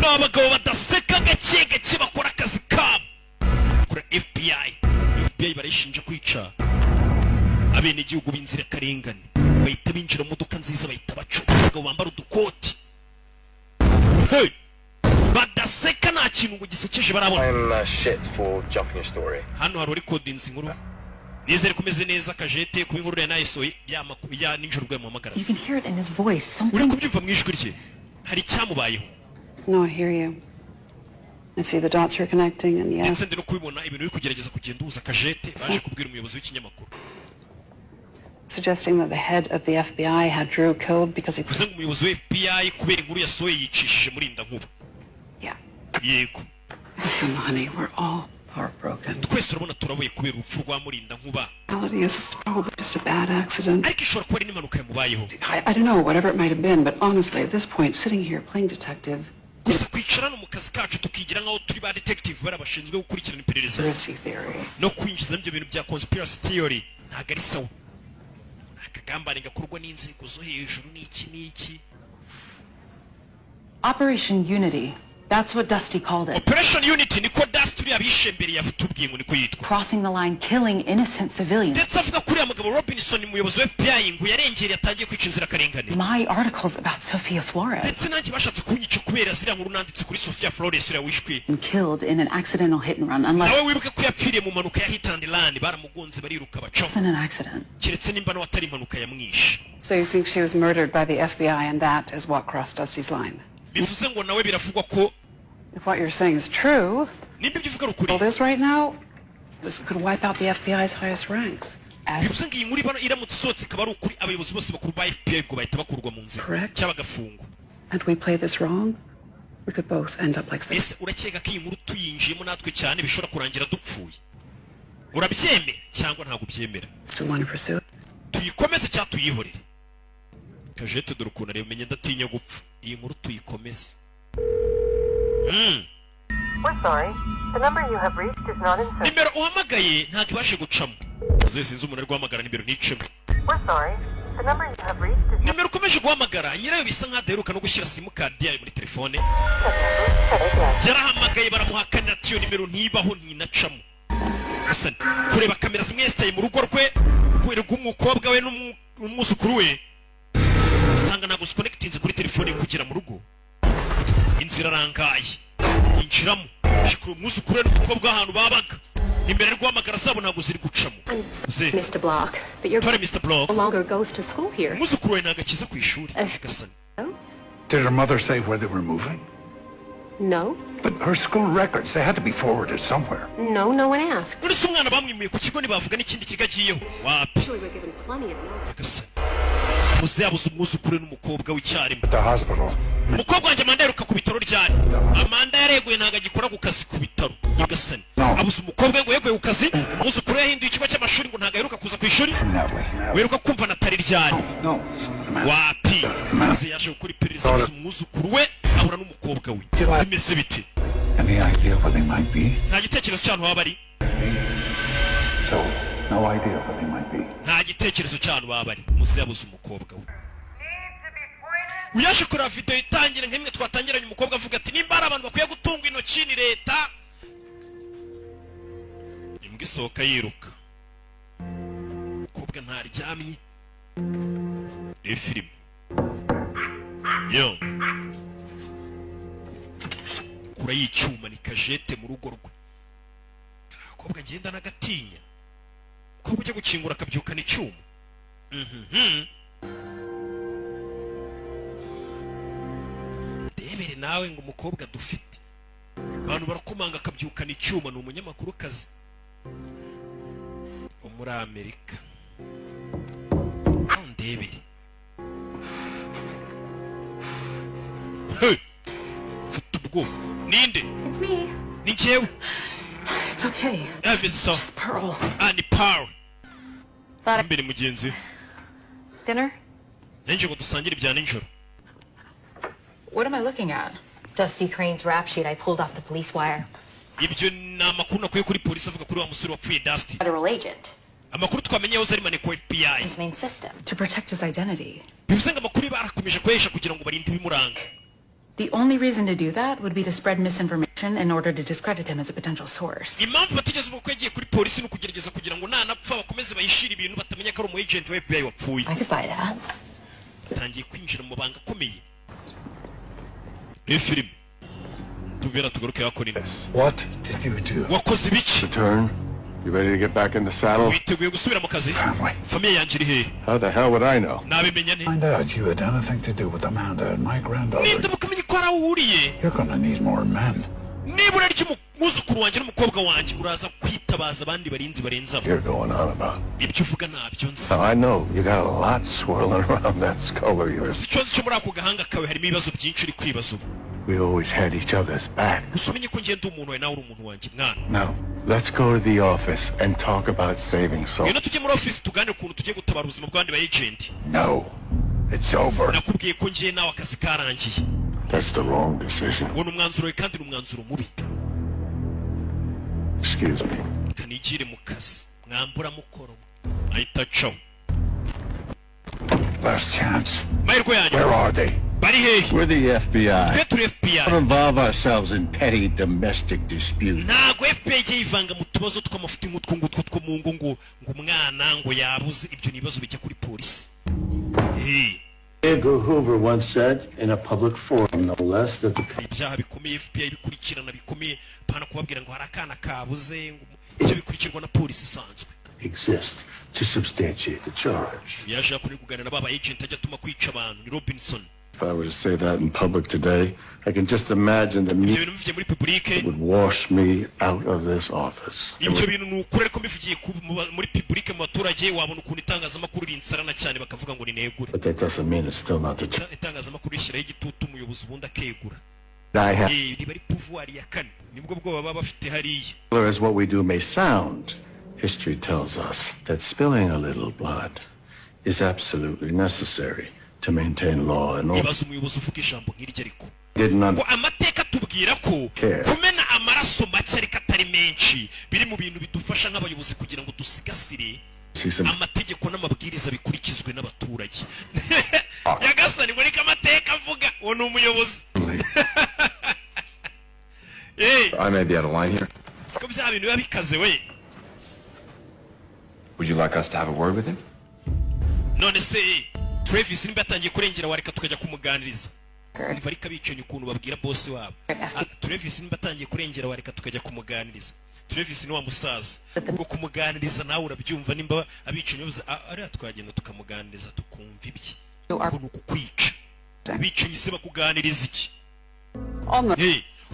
n'abagabo badaseka gake gake bakora akazi kabo kuri FBI barayishinja kwica abenegihugu b'inzirakarengane bahita binjira mu modoka nziza bahita baca abagabo bambara udukoti badaseka nta kintu ngo gisekeje barabona hano hari recordings inkuru nizere kumeze neza kajete kuba inkuru ya nayisoye ya nijoro rwe muhamagara uri kubyumva mu ijwi rye hari icyamubayeho. No, I hear you. I see the dots you're connecting and yes. Ndetse ndi no kubibona ibintu uri kugerageza kugenda uza kajete baje kubwira umuyobozi w'ikinyamakuru. Suggesting that the head of the FBI had Drew killed because he... Kuzenga umuyobozi wa FBI kubera inkuru yasoye yicishije murinda nkuba. Yeah. Yego. Listen, honey, we're all heartbroken. Twese urabona turabuye kubera urupfu rwa murinda nkuba. It's probably just a bad accident. Ariko ishobora kuba ari n'impanuka yamubayeho. I don't know, whatever it might have been, but honestly, at this point, sitting here playing detective... gusa kwicarana mu kazi kacu tukigira nkaho turi ba detective barabashinzwe gukurikirana iperereza no kwinjiza ibyo bintu bya conspiracy theory ntago ari sawa. Akagambane gakorwa n'inzego zo hejuru n'iki. Operation Unity. That's what Dusty called it. Operation Unity niko Dusty yabishembere yavutubwiye ngo niko yitwa. Crossing the line, killing innocent civilians. Ndetse avuga kuri amagabo Robinson umuyobozi wa FBI ngo yarengereye atangiye kwica inzirakarengane. My articles about Sophia Flores. Ndetse nanjye bashatse kunyica kubera ziriya nkuru nanditse kuri Sophia Flores uriya wishwe. Killed in an accidental hit and run. Unless... nawe wibuke ko yapfiriye mu mpanuka ya hit and run baramugonze bariruka bacaho. It's an accident. Kiretse nimba no atari impanuka yamwishe. So you think she was murdered by the FBI and that is what crossed Dusty's line? Bivuze ngo nawe biravugwa ko if what you're saying is true, all this right now, this could wipe out the FBI's highest ranks. Correct. And we play this wrong, we could both end up like this. Still want to pursue it? We're sorry. The number you have reached is not in service. Nimero uhamagaye ntabwo ibashe gucamo. Sinzi umuntu ari guhamagara nimero nicemo. We're sorry. The number you have reached is nimero ukomeje guhamagara nyirayo bisa nkaho adaheruka no gushyira simukadi yayo muri telefone. Yarahamagaye baramuhakanira ati iyo nimero ntibaho ntinacamo. Gusa kureba kamera zimwe zitaye mu rugo rwe kwereka umukobwa we n'umwuzukuru we usanga ntabwo zikonekitinze kuri telefone kugera mu rugo. Inzira arangaye yinjiramo shikuru umwuzukuru n'umukobwa ahantu babaga imbere rw'amagara zabo ntabwo ziri gucamo. Mr. Block, but your Mr. Block no longer goes to school here. Umwuzukuru we ntabwo akiza ku ishuri. Gasani. Did her mother say where they were moving? No. But her school records, they had to be forwarded somewhere. No, no one asked. Uretse umwana bamwimuye ku kigo ntibavuga n'ikindi kigo agiyeho. Wapi? Actually, we're given plenty of notice. Gasani. Muzabuze umwuzukuru n'umukobwa w'icyarimo. At the hospital. Umukobwa wanjye Amanda yaruka ku bitaro ryari. Amanda yareguye ntabwo agikora ku kazi ku bitaro. Gasani. Abuze umukobwa ngo yeguye ku kazi, umwuzukuru yahinduye ikigo cy'amashuri ngo ntabwo aheruka kuza ku ishuri. Weruka kumva natari ryari. Wapi? Maze yaje gukora iperereza umwuzukuru we abura n'umukobwa we. Bimeze biti. Any idea where they might be? Nta gitekerezo cy'ahantu baba bari. So, no idea where they might be. Nta gitekerezo cy'ahantu baba bari. Muze yabuze umukobwa we. Uyaje kuri video itangira nk'imwe twatangiranye umukobwa avuga ati nimba ari abantu bakwiye gutunga intoki ni leta. Imbwa isohoka yiruka. Umukobwa ntaryamye. Ni film. Yo. Kura y'icyuma ni kajete mu rugo rwe. Umukobwa agenda n'agatinya. Umukobwa ujya gukingura akabyuka n'icyuma. Debere nawe ngo umukobwa dufite. Abantu barakomanga akabyuka n'icyuma ni umunyamakuru kazi. Muri Amerika. Ndebere. Hey! Futugo. Ninde? It's me. Ni jewe. It's It's okay. So. Pearl. Ni Pearl. Mbere mugenzi. Dinner? Nenje ngo dusangire ibya ninjoro. What am I looking at? Dusty Crane's rap sheet I pulled off the police wire. Ibyo na makuru nakuye kuri polisi avuga kuri wa musore wapfuye Dusty. Federal agent. Amakuru twamenye aho zari maneko FBI. His main system. To protect his identity. Bivuze ngo amakuru barakomeje kwesha kugira ngo barinde ibimuranga. The only reason to do that would be to spread misinformation in order to discredit him as a potential source. Impamvu batigeze uko yagiye kuri polisi no kugerageza kugira ngo nanapfa bakomeze bayishira ibintu batamenya ko ari umu agent wa FBI wapfuye. I could buy that. Tangiye kwinjira mu banga akomeye. Film. Tuvera tugaruke yakora ino. What did you do? Wakoze ibiki? Return. You ready to get back in the saddle? Witeguye gusubira mu kazi? Family yanjye iri he? How the hell would I know? Nabimenya nte? Find out you had anything to do with Amanda and my granddaughter. Ninde mukamenya ko arawuriye? You're gonna need more men. Nibura ry'umuzukuru wanjye n'umukobwa wanjye uraza kwitabaza abandi barinzi barenza abo. You're going on about. Ibyo uvuga nabyo nzi. I know you got a lot swirling around that skull of yours. Icyo nzi cyo muri ako gahanga kawe harimo ibibazo byinshi uri kwibaza ubu. We always had each other's back. Gusa umenye ko ngenda umuntu we nawe uri umuntu wanjye mwana. Now, let's go to the office and talk about saving souls. Ngwino tujye muri office tuganire ukuntu tugiye gutabara ubuzima bw'abandi ba agent. No, it's over. Nakubwiye ko ngiye nawe akazi karangiye. That's the wrong decision. Ubona umwanzuro we kandi ni umwanzuro mubi. Excuse me. Kanigire mu kazi mwambura mukoro ahita caho. Last chance. Mahirwe yanjye. Where are they? Bari hehe? We're the FBI. Twe turi FBI. Don't involve ourselves in petty domestic disputes. Ntago FBI igiye yivanga mu tubazo tw'amafuti nk'utwo ngutwo two mu ngo umwana ngo yabuze ibyo nibazo bijya kuri polisi. Edgar Hoover once said in a public forum, no less, that the ibyaha bikomeye FBI bikurikirana bikomeye pana kubabwira ngo hari akana kabuze ngo ibyo bikurikirwa na polisi isanzwe. exist to substantiate the charge. Yaje kuri kuganira n'aba agent ajya tuma kwica abantu ni Robinson. If I were to say that in public today, I can just imagine the media would wash me out of this office. Ibyo bintu nukuri ariko mbivugiye muri public mu baturage wabona ukuntu itangazamakuru rinsarana cyane bakavuga ngo ni negure. But that doesn't mean it's still not the truth. Itangazamakuru rishyiraho igitutu umuyobozi ubundi akegura. I riba ari pouvoir ya kane nibwo bwo baba bafite hariya. As what we do may sound, history tells us that spilling a little blood is absolutely necessary to maintain law and order. Ibaza umuyobozi uvuga ijambo nk'iryo ariko. Ngo amateka tubwira ko kumena amaraso make ariko atari menshi biri mu bintu bidufasha nk'abayobozi kugira ngo dusigasire amategeko n'amabwiriza bikurikizwe n'abaturage. Yagasani ngo reka amateka avuga uwo ni umuyobozi. I may be out of line here. Siko bya bintu biba bikaze we. Would you like us to have a word with him? None se Travis nimba yatangiye kurengera wareka tukajya kumuganiriza. Umva ariko abicenye ukuntu babwira boss wabo. Travis nimba yatangiye kurengera wareka tukajya kumuganiriza. Travis ni wa musaza. Ubwo kumuganiriza nawe urabyumva nimba abicenye bavuze ari twagenda tukamuganiriza tukumva ibye. Ubwo nuko kwica. Abicenye se bakuganiriza iki?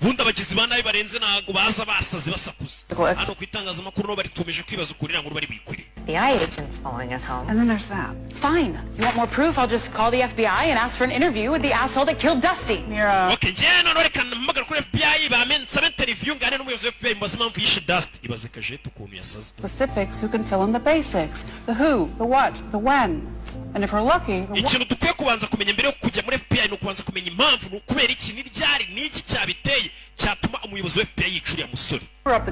Bundi abagizi ba nabi barenze ntago baza basaze basakuza. Hano ku itangazamakuru no bari tumeje kwibaza ukuri nanguru bari bikwire. The agent's following us home. And then there's that. Fine. You want more proof? I'll just call the FBI and ask for an interview with the asshole that killed Dusty. Mira. Okay, njye no reka mpamagara kuri FBI bamensa interview ngane n'umuyobozi wa FBI mbaza impamvu yishe Dusty. Ibaze kaje tukuntu yasaze. Specifics who can fill in the basics. The who, the what, the when. And if we're lucky, the ikintu dukwiye kubanza kumenya mbere yo kujya muri FBI no kubanza kumenya impamvu no kubera iki niryari niki cyabiteye cyatuma umuyobozi wa FBI yicuriye musore.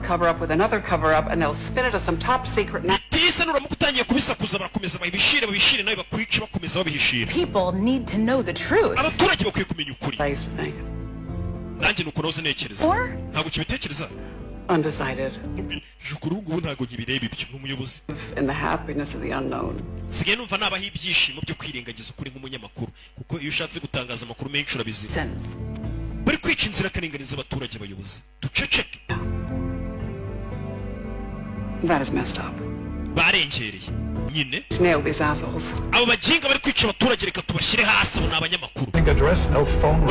Cover up with another cover up and they'll spin it as some top secret. Tisa nuramuka utangiye kubisakuza barakomeza babishire nawe bakwica bakomeza babihishira. People need to know the truth. Abaturage bakwiye kumenya ukuri. Nanjye nuko noze nekereza. Ntago kibitekereza. Undecided. Jukurugu ntago nkibireba ibyo n'umuyobozi. In the happiness of the unknown. Sigaye numva nabaho ibyishimo byo kwirengagiza ukuri nk'umunyamakuru kuko iyo ushatse gutangaza amakuru menshi urabizi. Bari kwica inzira karinganiza abaturage abayobozi. Duceceke. That is messed up. Barengereye. Nyine. Nail these assholes. Abo bajinga bari kwica abaturage reka tubashyire hasi abo n'abanyamakuru.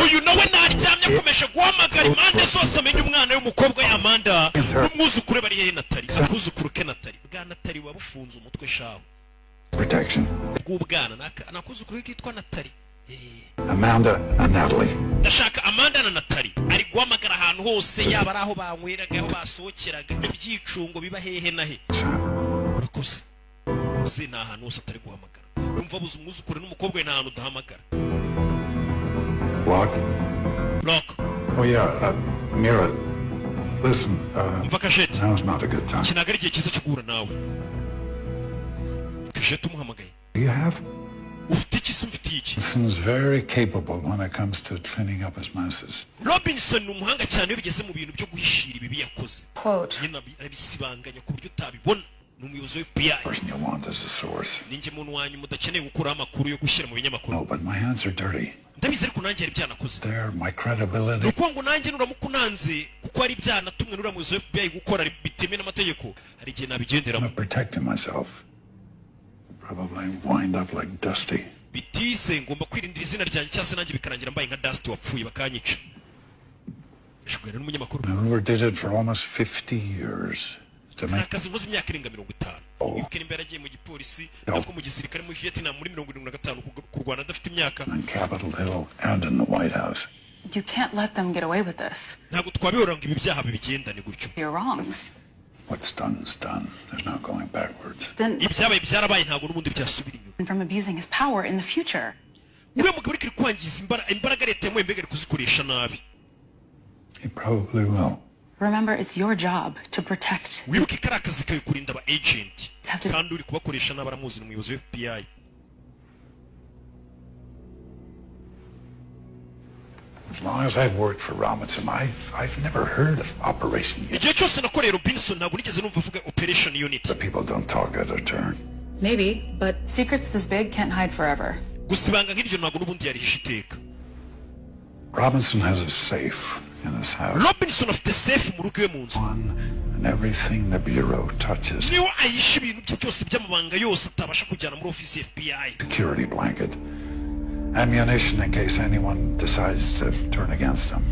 Uyu nawe ntaryamye akomeje guhamagara impande zose amenya umwana w'umukobwa ya Amanda n'umwuzukuru bari hehe Natali. Akuzukuru ke Natali. Bwa Natali wabufunze umutwe shaho. Protection. Bw'ubwana nakuzukuru kitwa Natali. Amanda and Natalie. Ndashaka Amanda na Natali ari guhamagara ahantu ahantu hose yaba ari aho banyweraga aho basohokeraga ibyicungo biba hehe na he urakoze uzi nta hantu hose atari guhamagara umva buze umwuzukuru n'umukobwa we nta hantu udahamagara Block. Oh yeah, Mira, listen, now's not a good time. Kinaga ari igihe cyiza cyo guhura nawe Kashete umuhamagaye Do you have? ufite iki se umfitiye iki Robinson's very capable when it comes to cleaning up his messes. Robinson ni umuhanga cyane iyo bigeze mu bintu byo guhishira ibibi yakoze nyine abisibanganya ku buryo utabibona ni umuyobozi wa FBI Person you want as a source. ninjye muntu wanyu mudakeneye gukuraho amakuru yo gushyira mu binyamakuru No, but my hands are dirty. ndabizi ariko nanjye hari ibyanakoze There, my credibility. nuko ngo nanjye nuramuka unanze kuko hari ibyanatumwe n'uriya muyobozi wa FBI gukora bitemewe n'amategeko hari igihe nabigenderamo I'm protecting myself. Probably wind up like Dusty. bitize ngomba kwirindira izina ryanjye cyangwa se nanjye bikarangira mbaye nka Dusty wapfuye bakanyica ashobora n'umunyamakuru Hoover did it for almost 50 years. To make akazi mvuze imyaka irenga 50 yuko imbere agiye mu gipolisi nako mu gisirikare muri Vietnam muri 75 kurwana adafite imyaka on Capitol Hill and in the White House. You can't let them get away with this. ntabwo twabihora ngo ibi byaha bibigendane gutyo Your wrongs. What's done is done. There's no going backwards. Then ibyabaye byarabaye ntabwo n'ubundi byasubira inyuma from abusing his power in the future. uriya mugabo uri kwangiza imbaraga leta yamuhaye mbega ari kuzikoresha nabi He probably will. Remember, it's your job to protect. wibuke ko ari akazi kawe kurinda aba agent kandi uri kubakoresha nabi aramuzi ni umuyobozi wa FBI As long as I've worked for Robinson, I've never heard of Operation Unity. igihe cyose nakoreye Robinson ntabwo nigeze numva avuga Operation Unity The people don't talk out of turn. Maybe, but secrets this big can't hide forever. gusa ibanga nk'iryo ntabwo n'ubundi yarihisha iteka Robinson has a safe in his house. Robinson afite safe mu rugo iwe mu nzu And everything the Bureau touches. niyo ahisha ibintu bye byose by'amabanga yose atabasha kujyana muri ofisi ya FBI Security blanket. Ammunition in case anyone decides to turn against him.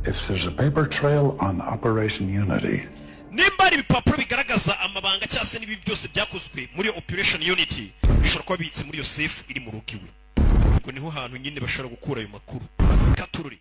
If there's a paper trail on Operation Unity, nimba hari ibipapuro bigaragaza amabanga cyangwa se n'ibi byose byakozwe muri Operation Unity bishobora kuba bibitse muri iyo safe iri mu rugo iwe ubwo niho hantu nyine bashobora gukura ayo makuru katururi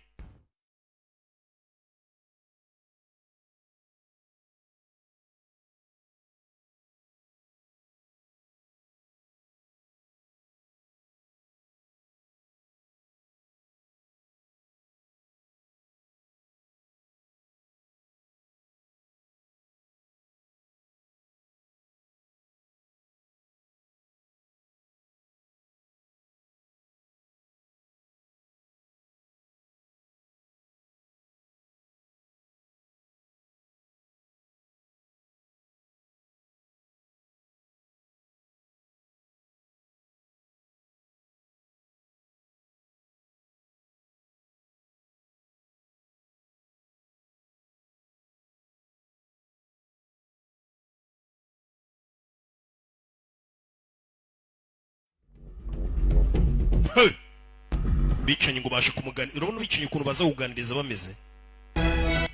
bicanyi ngo baje kumuganira urabona bicanyi ukuntu baza kuganiriza bameze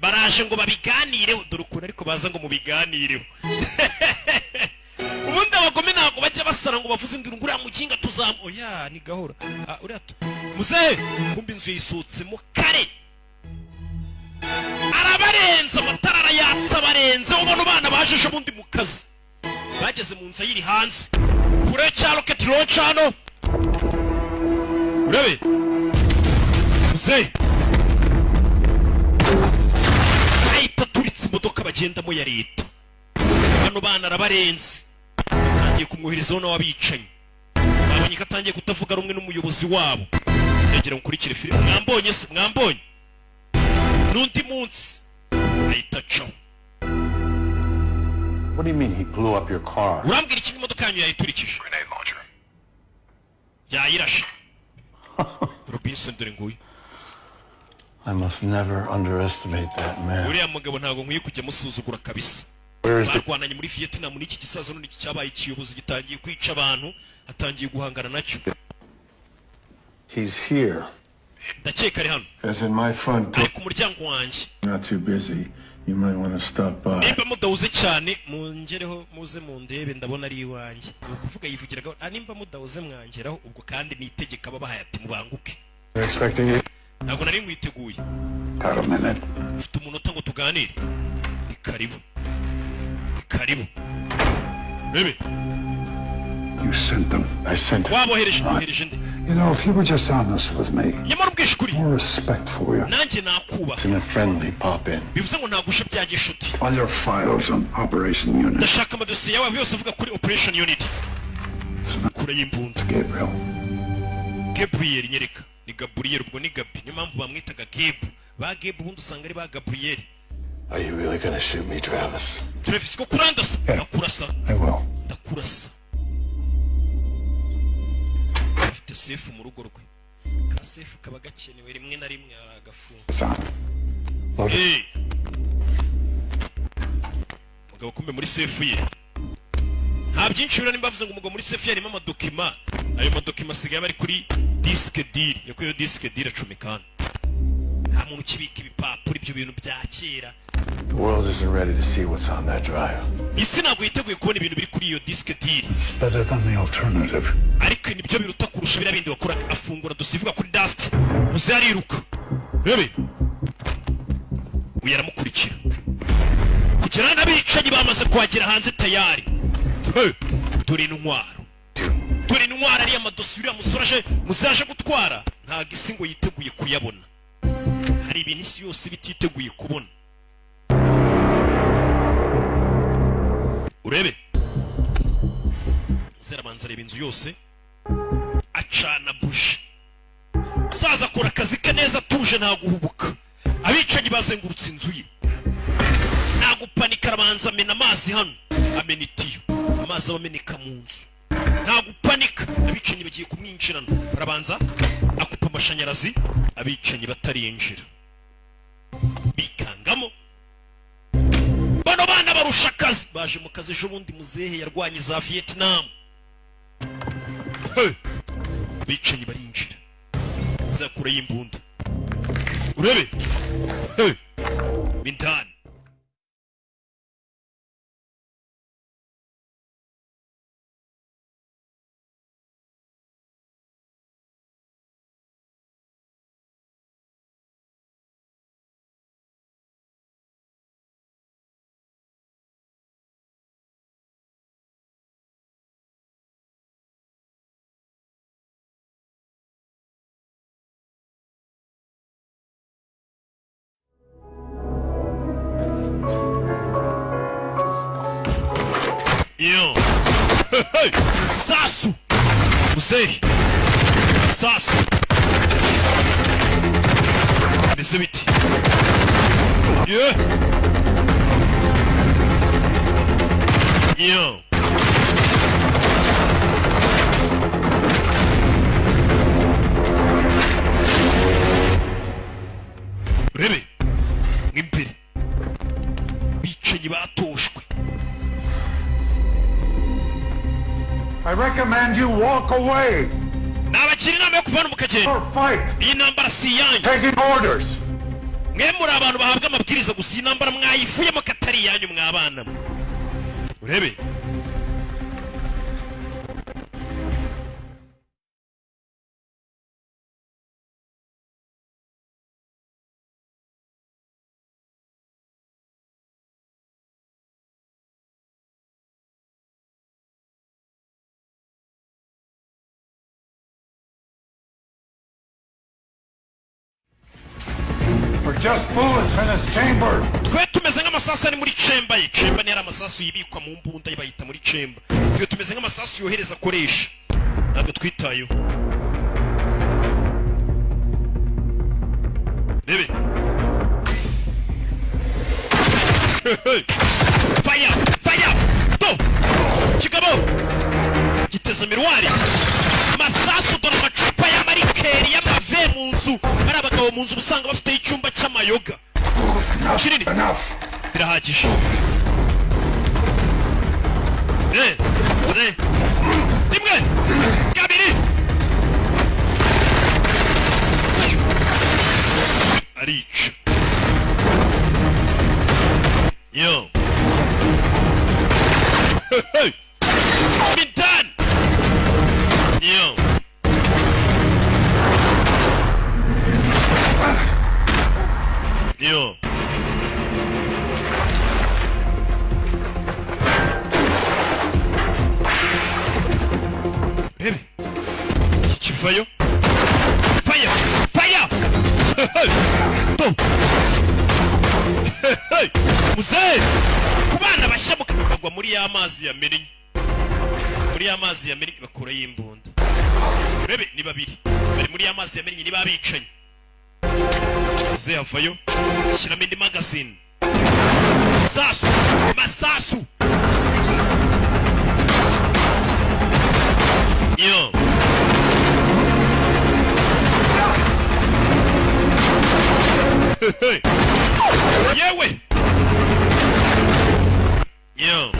baraje ngo babiganireho dore ukuntu ariko baza ngo mubiganireho ubundi abagome ntabwo bajya basara ngo bavuze induru ngo uriya mukinga tuzamu oya ni gahora uriya muzehe kumbi inzu yisutsemo kare arabarenze amatara arayatsa abarenze ubona abana baje ejo bundi mu kazi bageze mu nzu yiri hanze kure cya rocket launch hano urabe muzehe ahita aturitse imodoka bagendamo ya leta bano bana arabarenze atangiye kumwoherezaho n'ababicanyi babonye ko atangiye kutavuga rumwe n'umuyobozi wabo ndagira mukurikire filime mwambonye se mwambonye n'undi munsi ahita acaho What do you mean he blew up your car? urambwira iki imodoka yanyu yayiturikije Grenade launcher. yayirashe Robinson dore nguyu I must never underestimate that man. uriya mugabo ntabwo nkwiye kujya musuzugura kabisa barwananye muri Vietnam n'iki gisaza n'iki cyabaye ikiyobozi gitangiye kwica abantu atangiye guhangana nacyo He's here. ndakeka ari hano As in my front door. ari ku muryango wanjye Not too busy. You might want to stop by. nimba mudahuze cyane mungereho muze mundebe ndabona ari iwanjye ni ukuvuga yivugiraga nimba mudahuze mwangeraho ubwo kandi nitegeka ababahaye ati mubanguke they're expecting you. ntabwo nari mwiteguye Got a minute. ufite umunota ngo tuganire ni karibu urebe You sent them. I sent them. wabohereje You know, if you were just honest with me, nyamara ubwishe ukuri more respect for you. nanjye nakubaha It's in a friendly pop-in. bivuze ngo nagushe bya gishuti All your files on Operation Unit. ndashaka amadosiye yawe yose avuga kuri Operation Unit kure y'imbunda Gabriel nyereka ni Gabriel ubwo ni Gabi niyo mpamvu bamwitaga ba Gabe ubundi usanga ari ba Gabriel. Are you really gonna shoot me, Travis? Travis ko kurandasa ndakurasa I will. ndakurasa afite safe mu rugo rwe ka safe kaba gakenewe rimwe na rimwe agafunga mugabo kumbe muri safe ye nta byinshi biro nimba bavuze ngo umugabo muri safe yarimo amadokima ayo madokima asigaye bari kuri disque deal yako yo disque deal acomekana nta muntu kibika ibipapuro ibyo bintu bya kera. The world isn't ready to see what's on that drive. Isi ntabwo yiteguye kubona ibintu biri kuri iyo disque deal. It's better than the alternative. Ariko nibyo biruta kurusha biriya bindi wakora afungura dosivuga kuri dust muze ariruka rebe uyaramukurikira kugera n'abicanyi bamaze kwagera hanze tayari turi intwaro ari amadosiye uriya musore muzaje gutwara ntabwo isi ngo yiteguye kuyabona hari ibintu isi yose bititeguye kubona urebe uzera banza reba inzu yose acana buji uzaza akora akazi ke neza atuje nta guhubuka abicanyi bazengurutse inzu ye nta gupanika arabanza amena amazi hano amena itiyo amazi abameneka mu nzu nta gupanika abicanyi bagiye kumwinjirana barabanza akupa amashanyarazi abicanyi batarinjira bikangamo bano bana barusha akazi baje mu kazi ejo bundi muzehe yarwanye za Vietnam bicanyi barinjira zakura y'imbunda urebe mindani Yo, hey, Sasu, Musei, Sasu, Bisibiti, yeah, yo, Rebe, Ngimpiri, bicanyi batoshwe. I recommend you walk away. Nabakiri inama yo kuvana mukagenda. Iyi nambara si yanyu. Taking orders. Mwe muri abantu bahabwa amabwiriza gusa iyi nambara mwayivuyemo katari yanyu mwabana. Urebe. Just bullets in his chamber. Twe tumeze nk'amasasu ari muri chamber ye. Chamber ni amasasu yibikwa mu mbunda bayita muri chamber. Twe tumeze nk'amasasu yohereza akoresha. Ntabwo twitayo. Bebe. Fire! Fire! Do! Kigabo! Giteza mirwari. Masasu dore amacupa y'amarikeri y'amave mu nzu. Ari abagabo mu nzu usanga bafite icyumba cy'amayoga. Kinini. Birahagije. Rimwe. Kabiri. Arica. Yo. Hey. Been done. Yo. Yo. vayo fire to muzee kubana bashamuka bagwa muri ya mazi yamenye bakura yimbunda urebe ni babiri bari muri ya mazi yamenye ni babicanye muzee avayo ashyiramo indi magazine masasu yo yewe yo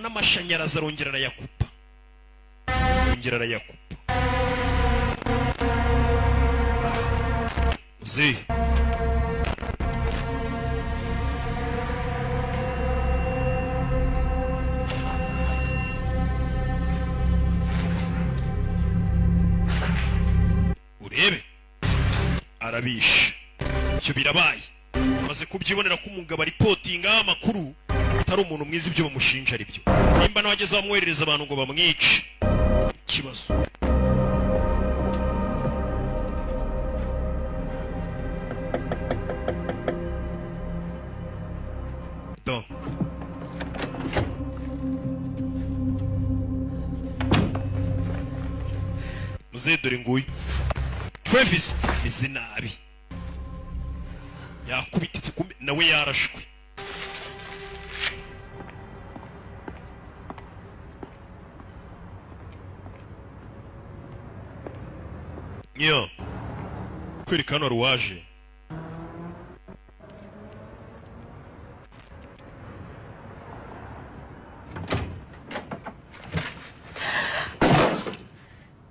amashanyarazi arongera arayakupa uzi urebe arabishe icyo birabaye maze kubyibonera ko umugabo aripotinga amakuru atari umuntu mwiza ibyo bamushinja ari byo nimba nawageze bamwoherereza abantu ngo bamwice ikibazo do muze dore nguyu Travis izi nabi yakubititse kumbe nawe yarashwe yo kwerekana ruwaje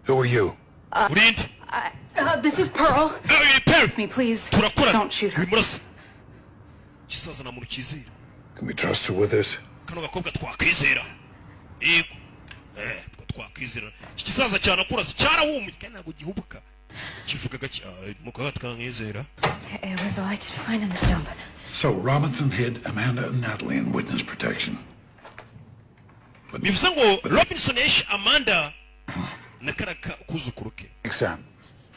Who are you? Urinde this is Pearl. Pearl Me please. Turakora Don't shoot her. Wimurasa kisaza na muntu kizira. Can we trust her with this? Kano gakobwa twakwizera yego twakwizera kisaza cyane kurasa cyarahumye kandi ntabwo gihubuka kivugaga mukaga twakwizera. It was all I could find in this dump. So Robinson hid Amanda and Natalie in witness protection. Bivuze ngo Robinson yishe Amanda na karaka kuzukuru ke. Exam.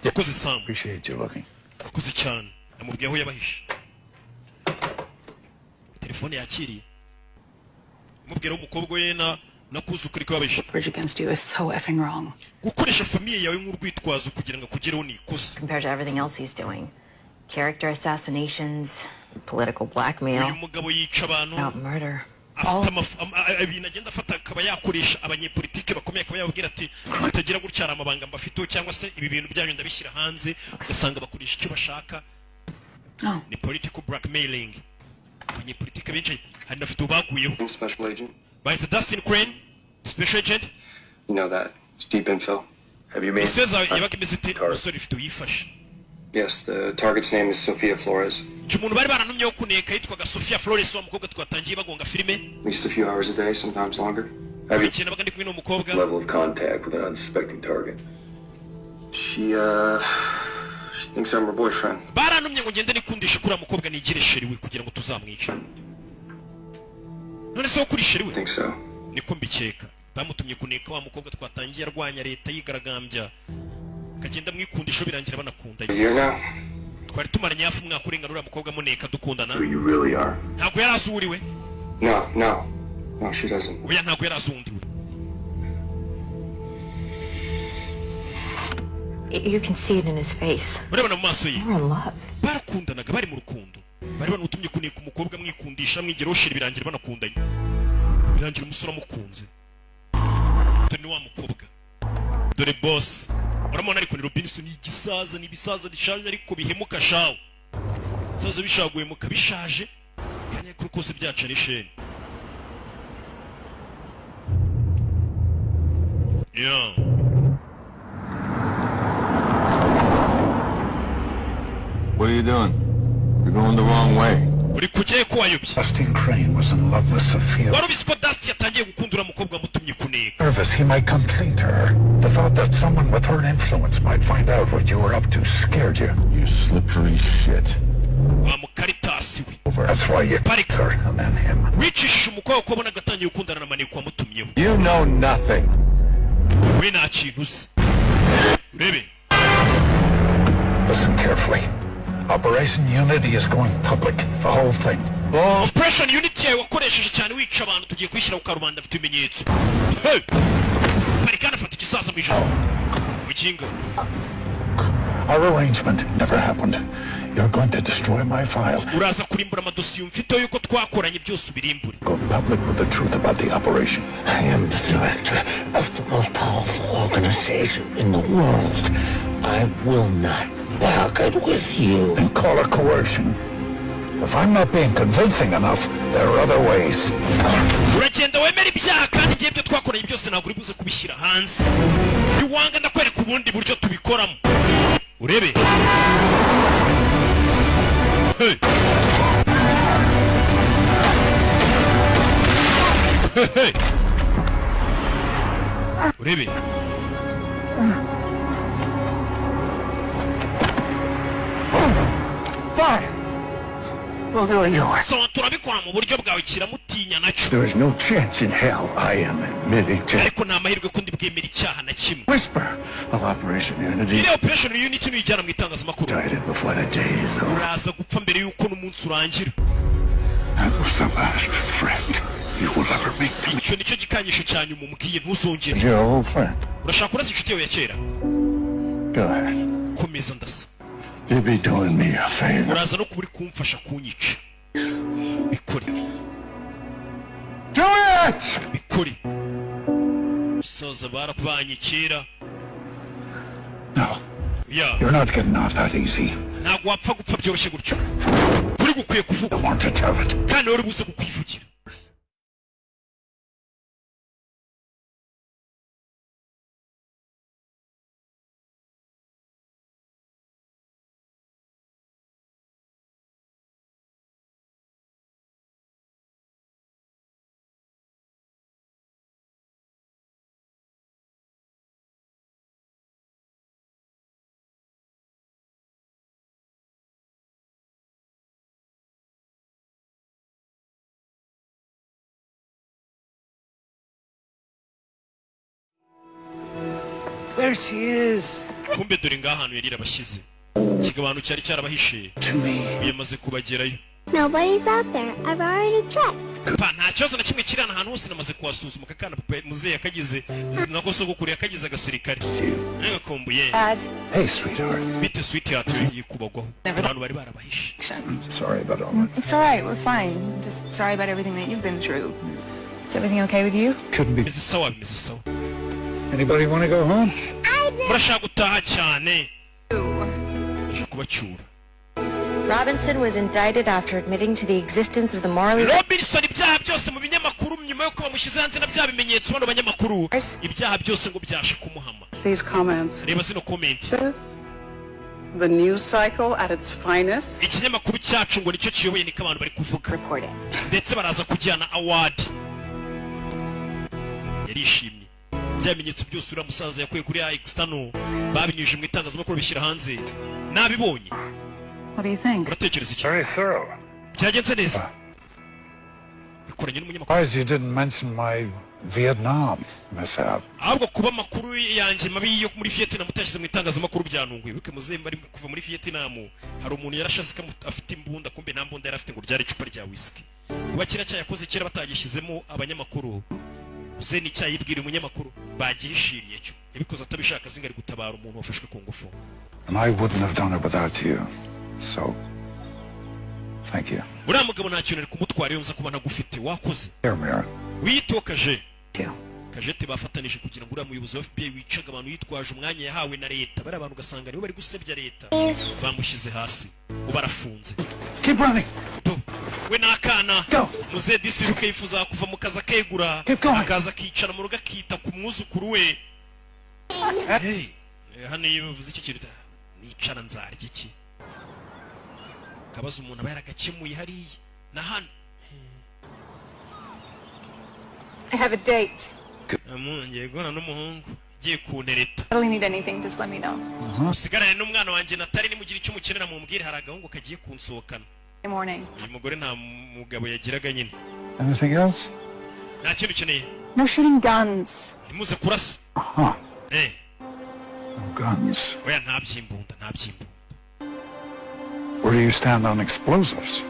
Yakoze Sam. Appreciate you looking. Yakoze cyane amubwiye aho yabahishe. Telefone yakiriye. Mubwira umukobwa we na kuzukuru ke wabahishe. Bridge against you is so effing wrong. Gukoresha famiye yawe nk'urwitwazo kugira ngo kugereho ni ikosa. Compared to everything else he's doing. Character assassinations, political blackmail, uyu mugabo yica abantu not murder. ibintu agenda afata akaba yakoresha abanyepolitike bakomeye akaba yababwira ati mutagira gutya amabanga mbafite cyangwa se ibi bintu byanyu ndabishyira hanze ugasanga bakoresha icyo bashaka. Ni political blackmailing. Abanyepolitike benshi hari nafite ubaguyeho. Special agent. By Dustin Crane, special agent. You know that. It's deep info. Have you made... yabaga imeze iti umusore ifite uyifashe. Yes, the target's name is Sofia Flores. Umuntu bari baranumyeho kuneka yitwaga Sofia Flores wa mukobwa twatangiye bagonga filime. At least a few hours a day, sometimes longer. Have you baga ndi kumwe n'umukobwa? Level of contact with an unsuspecting target. She thinks I'm her boyfriend. Baranumye ngo ngende nikundisha kuri mukobwa nigire sheri we kugira ngo tuzamwice. None se ukuri sheri we? Think so. Niko mbikeka. Bamutumye kuneka wa mukobwa twatangiye arwanya leta yigaragambya. Kagenda mwikundisho birangira banakundanye. Twari tumaranye hafi umwaka urenga n'uriya mukobwa muneka dukundana. You really are. Ntabwo yarazuriwe. No, she doesn't. Oya ntabwo yarazundiwe. You can see it in his face. Urabona mu maso ye. We're in love. Barakundanaga bari mu rukundo. Bari banutumye kuneka umukobwa mwikundisha mwigero shiri birangira banakundanye. Birangira umusore amukunze. Dore wa mukobwa. Dore boss. Uramona ariko ni Robinson igisaza nibisaza bishaje ariko bihemuka shawo. Saza bishaguye mu kabishaje. Kanye kuri kose byaca risheni. What are you doing? You're going the wrong way. Dustin Crane was in love with Sophia. Nervous he might come clean to her. The thought that someone with her influence might find out what you were up to scared you. You slippery shit. That's why you picked her and then him. You know nothing. Listen carefully. Operation Unity is going public. The whole thing. Operation Unity wakoresheje cyane wica abantu tugiye kwishyira ku karubanda afite ibimenyetso. Marikana afata igisaza mu ijoro. Mukinga. Our arrangement never happened. You're going to destroy my file. Uraza kurimbura amadosiye mfite yuko twakoranye byose ubirimbure. Go public with the truth about the operation. I am the director of the most powerful organization in the world. I will not bargain with you. And call it coercion. If I'm not being convincing enough, there are other ways. Uragenda wemera ibyaha kandi igihe byo twakoranye byose ntabwo uri buze kubishyira hanze. Niwanga ndakwereka ubundi buryo tubikoramo. Urebe. Hey. Hey. Urebe. Fine. We'll do it yours. So turabikora mu buryo bwawe kiramutinya naco. There is no chance in hell I am admitting to. Ariko nta mahirwe ko ndibwemera icyaha na kimwe. Whisper of Operation Unity. Ile Operation Unity nijyana mu itangazamakuru. Died before the day is over. Uraza gupfa mbere yuko n'umunsi urangira. That was the last friend you will ever meet. Icyo nicyo gikanyisho cyane umubwiye ntuzongere. Your old friend. Urashaka kurasa inshuti yawe ya kera. Go ahead. Komeza ndasa. You'll be doing me a favor. Uraza no kuburi kumfasha kunyica. Bikore. Do it! Bikore. Soza barapanye kera. No. Yeah. You're not getting off that easy. Ntabwo wapfa gupfa byoroshye gutyo. Kuri gukwiye kuvuga. I want to tell it. Kandi uri buze kukwivugira. There she is. Kumbe dore ngahantu yarira bashize. Kigabano cyari cyarabahishe. Yamaze kubagerayo. Nobody's out there. I've already checked. Pa nta kibazo na kimwe kirana ahantu hose namaze kuhasuzuma kakana muze yakagize nako sogokuru yakagize agasirikare. Nagakombuye. Hey sweetheart. Bite sweetheart yagiye kubagwaho. Abantu bari barabahishe. Sorry about all that. It's all right. We're fine. Just sorry about everything that you've been through. Is everything okay with you? Couldn't be. Mrs. Sawa, Mrs. Sawa. Anybody want to go home? I do. Murashaka gutaha cyane. Kubacyura. Robinson was indicted after admitting to the existence of the Marley... Robinson ibyaha byose mu binyamakuru nyuma yo kuba mushize hanze na bya bimenyetso bano banyamakuru ibyaha byose ngo byashe kumuhama. These comments. Reba zino comment. The news cycle at its finest. Ikinyamakuru cyacu ngo nicyo kiyoboye niko abantu bari kuvuga. Ndetse baraza kujyana award. Yarishimye. Byamenyetso byose ura musaza yakuye kuri external babinyuje mu itangazamakuru bishyira hanze. Nabibonye. What do you think? Very thorough. Byagenze neza. Bikoranye n'umunyamakuru. Surprised you didn't mention my Vietnam mishap. Ahubwo kuba makuru yanjye mabi yo muri Vietnam mutashyize mu itangazamakuru byanunguye. Bike muzemba ari kuva muri Vietnam hari umuntu yarashaze afite imbunda kumbe nta mbunda yarafite ngo ryari icupa rya whisky. Kuba kira cyayakoze kera batagishyizemo abanyamakuru. Useni cyayibwira umunyamakuru bagihishiriye cyo. Yabikoze atabishaka zingari gutabara umuntu wafashwe ku ngufu. And I wouldn't have done it without you. So, thank you. Uriya mugabo nta kintu ari kumutwara iyo nza kuba nagufite wakoze. Here, Mira. Witokaje. Kajete bafatanije kugira ngo uriya muyobozi wa FBI wicaga abantu yitwaje umwanya yahawe na leta. Bari abantu gasanga nibo bari gusebya leta. Bamushize hasi. Ubarafunze. Keep running. We nakana. Muze disiruke yifuza kuva mu kaza kegura. Akaza kicara mu rugo akita ku mwuzukuru we. Hey, hano yivuze iki kintu nicara nzarya iki. kabaza umuntu aba yaragakemuye hariya na hano. I have a date. Ngiye guhura n'umuhungu ugiye kuntereta. I don't need anything, just let me know. Usigarane n'umwana wanjye Natali nimugira icyo umukenera mumbwire hari agahungu kagiye kunsohokana. Good morning. Uyu mugore nta mugabo yagiraga nyine. Anything else? Nta kintu ukeneye. No shooting guns. Nimuze kurasa. No guns. Oya nta byimbunda. Where do you stand on explosives?